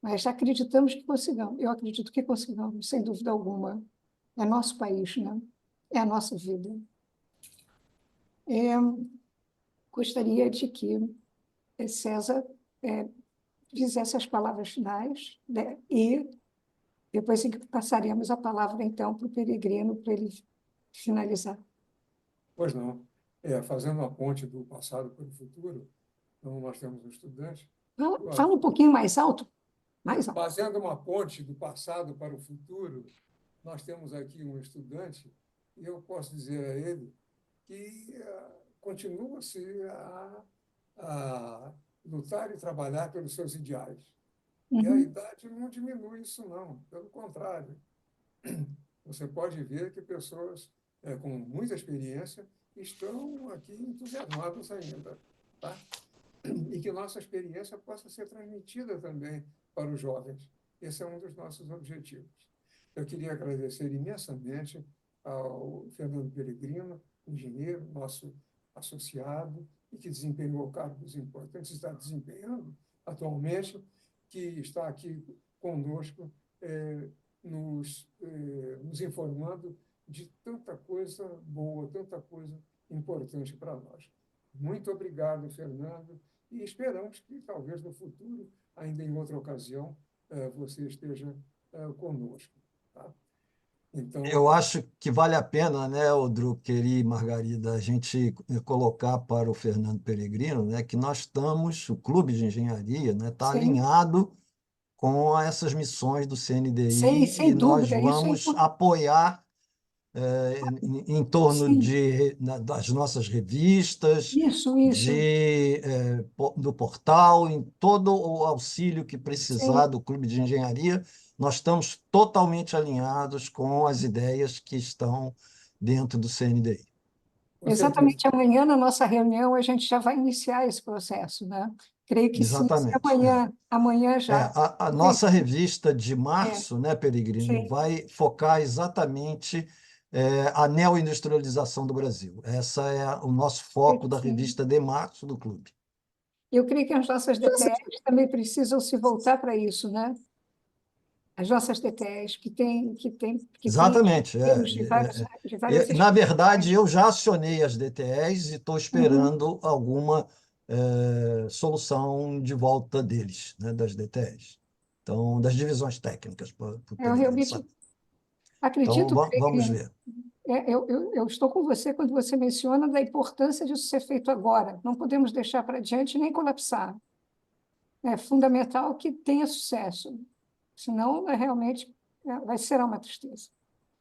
Mas acreditamos que consigamos. Eu acredito que consigamos, sem dúvida alguma. É nosso país, né? É a nossa vida. Gostaria de que César fizesse as palavras finais, né? E depois passaremos a palavra, então, para o Peregrino, para ele finalizar. pois não, fazendo uma ponte do passado para o futuro, então nós temos um estudante. Fala um pouquinho mais alto. Mais alto. Fazendo uma ponte do passado para o futuro, nós temos aqui um estudante, e eu posso dizer a ele que continua-se a lutar e trabalhar pelos seus ideais. E a idade não diminui isso, não. Pelo contrário. Você pode ver que pessoas com muita experiência estão aqui entusiasmadas ainda. Tá? E que nossa experiência possa ser transmitida também para os jovens. Esse é um dos nossos objetivos. Eu queria agradecer imensamente ao Fernando Peregrino, engenheiro, nosso associado, e que desempenhou cargos importantes, está desempenhando atualmente, que está aqui conosco, nos informando de tanta coisa boa, tanta coisa importante para nós. Muito obrigado, Fernando, e esperamos que talvez no futuro, ainda em outra ocasião, você esteja conosco. Tá? Então, Eu acho que vale a pena, né, Drucker e Margarida, a gente colocar para o Fernando Peregrino, né, que nós estamos, o Clube de Engenharia, né, está alinhado com essas missões do CNDI Sem e nós dúvida, isso é vamos importante. apoiar em torno Sim. das nossas revistas, Isso. do portal, em todo o auxílio que precisar Sim. do Clube de Engenharia, nós estamos totalmente alinhados com as ideias que estão dentro do CNDI. Exatamente amanhã, na nossa reunião, a gente já vai iniciar esse processo, né? Creio que sim, Exatamente. amanhã já. A nossa revista de março, né, Peregrino, Sim. vai focar exatamente a neoindustrialização do Brasil. Esse é o nosso foco da revista de março do clube. Eu creio que as nossas DTEs também precisam se voltar para isso, né? As nossas DTEs que têm Exatamente. de várias Na verdade, eu já acionei as DTEs e estou esperando alguma solução de volta deles, né, das DTEs. Então, das divisões técnicas. Eu realmente acredito, então, vamos ver. Eu estou com você quando você menciona da importância disso ser feito agora. Não podemos deixar para diante nem colapsar. É fundamental que tenha sucesso, senão realmente vai ser uma tristeza.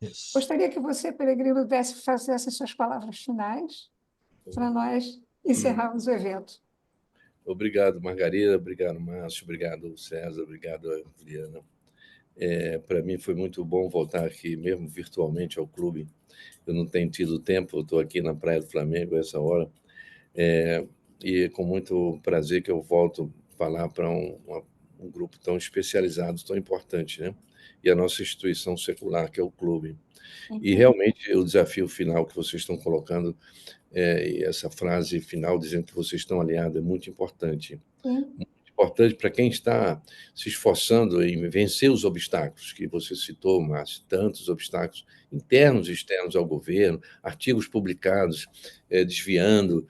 Isso. Gostaria que você, Peregrino, fizesse suas palavras finais para nós encerrarmos o evento. Obrigado, Margarida, obrigado, Márcio, obrigado, César, obrigado, Adriana. Para mim foi muito bom voltar aqui, mesmo virtualmente, ao clube. Eu não tenho tido tempo, estou aqui na Praia do Flamengo a essa hora, e com muito prazer que eu volto falar para um grupo tão especializado, tão importante, né? E a nossa instituição secular, que é o clube. E realmente o desafio final que vocês estão colocando, e essa frase final dizendo que vocês estão alinhados, é muito importante. Sim. Muito importante para quem está se esforçando em vencer os obstáculos que você citou, Márcio, tantos obstáculos internos e externos ao governo, artigos publicados desviando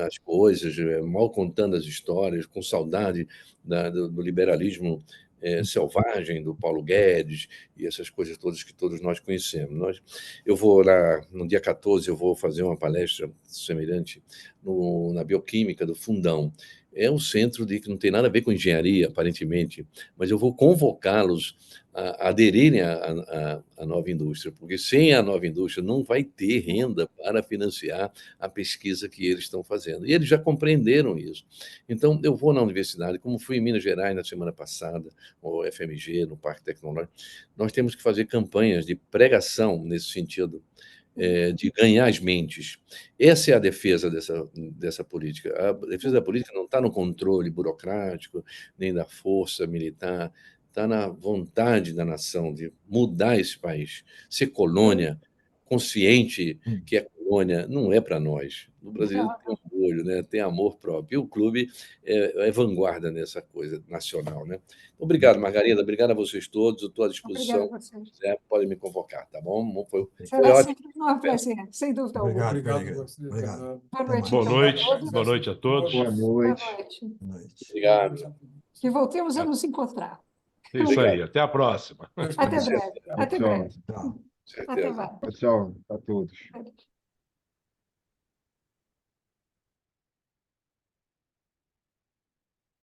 as coisas, mal contando as histórias, com saudade do liberalismo selvagem, do Paulo Guedes e essas coisas todas que todos nós conhecemos. Eu vou lá, no dia 14, eu vou fazer uma palestra semelhante na Bioquímica do Fundão. É um centro que não tem nada a ver com engenharia, aparentemente, mas eu vou convocá-los a aderirem à nova indústria, porque sem a nova indústria não vai ter renda para financiar a pesquisa que eles estão fazendo. E eles já compreenderam isso. Então, eu vou na universidade, como fui em Minas Gerais na semana passada, no FMG, no Parque Tecnológico, nós temos que fazer campanhas de pregação nesse sentido, de ganhar as mentes. Essa é a defesa dessa política. A defesa da política não está no controle burocrático, nem da força militar, está na vontade da nação de mudar esse país. Ser colônia, consciente que é colônia, não é para nós. No Brasil tem orgulho, né? Tem amor próprio. E o clube é vanguarda nessa coisa nacional. Né? Obrigado, Margarida. Obrigado a vocês todos. Eu estou à disposição. Obrigada a vocês. Se quiser, podem me convocar, tá bom? Foi Será ótimo. sempre um prazer, sem dúvida alguma. Obrigado, Obrigado a você, obrigado. Fernando. Boa noite, Boa então, noite, a todos. boa noite a todos. Boa Boa noite. noite. Boa noite. Obrigado. Que voltemos a nos encontrar. É isso aí, até a próxima. Até breve. Até Tchau. breve. Tchau. Até mais. Certeza. Tchau a todos.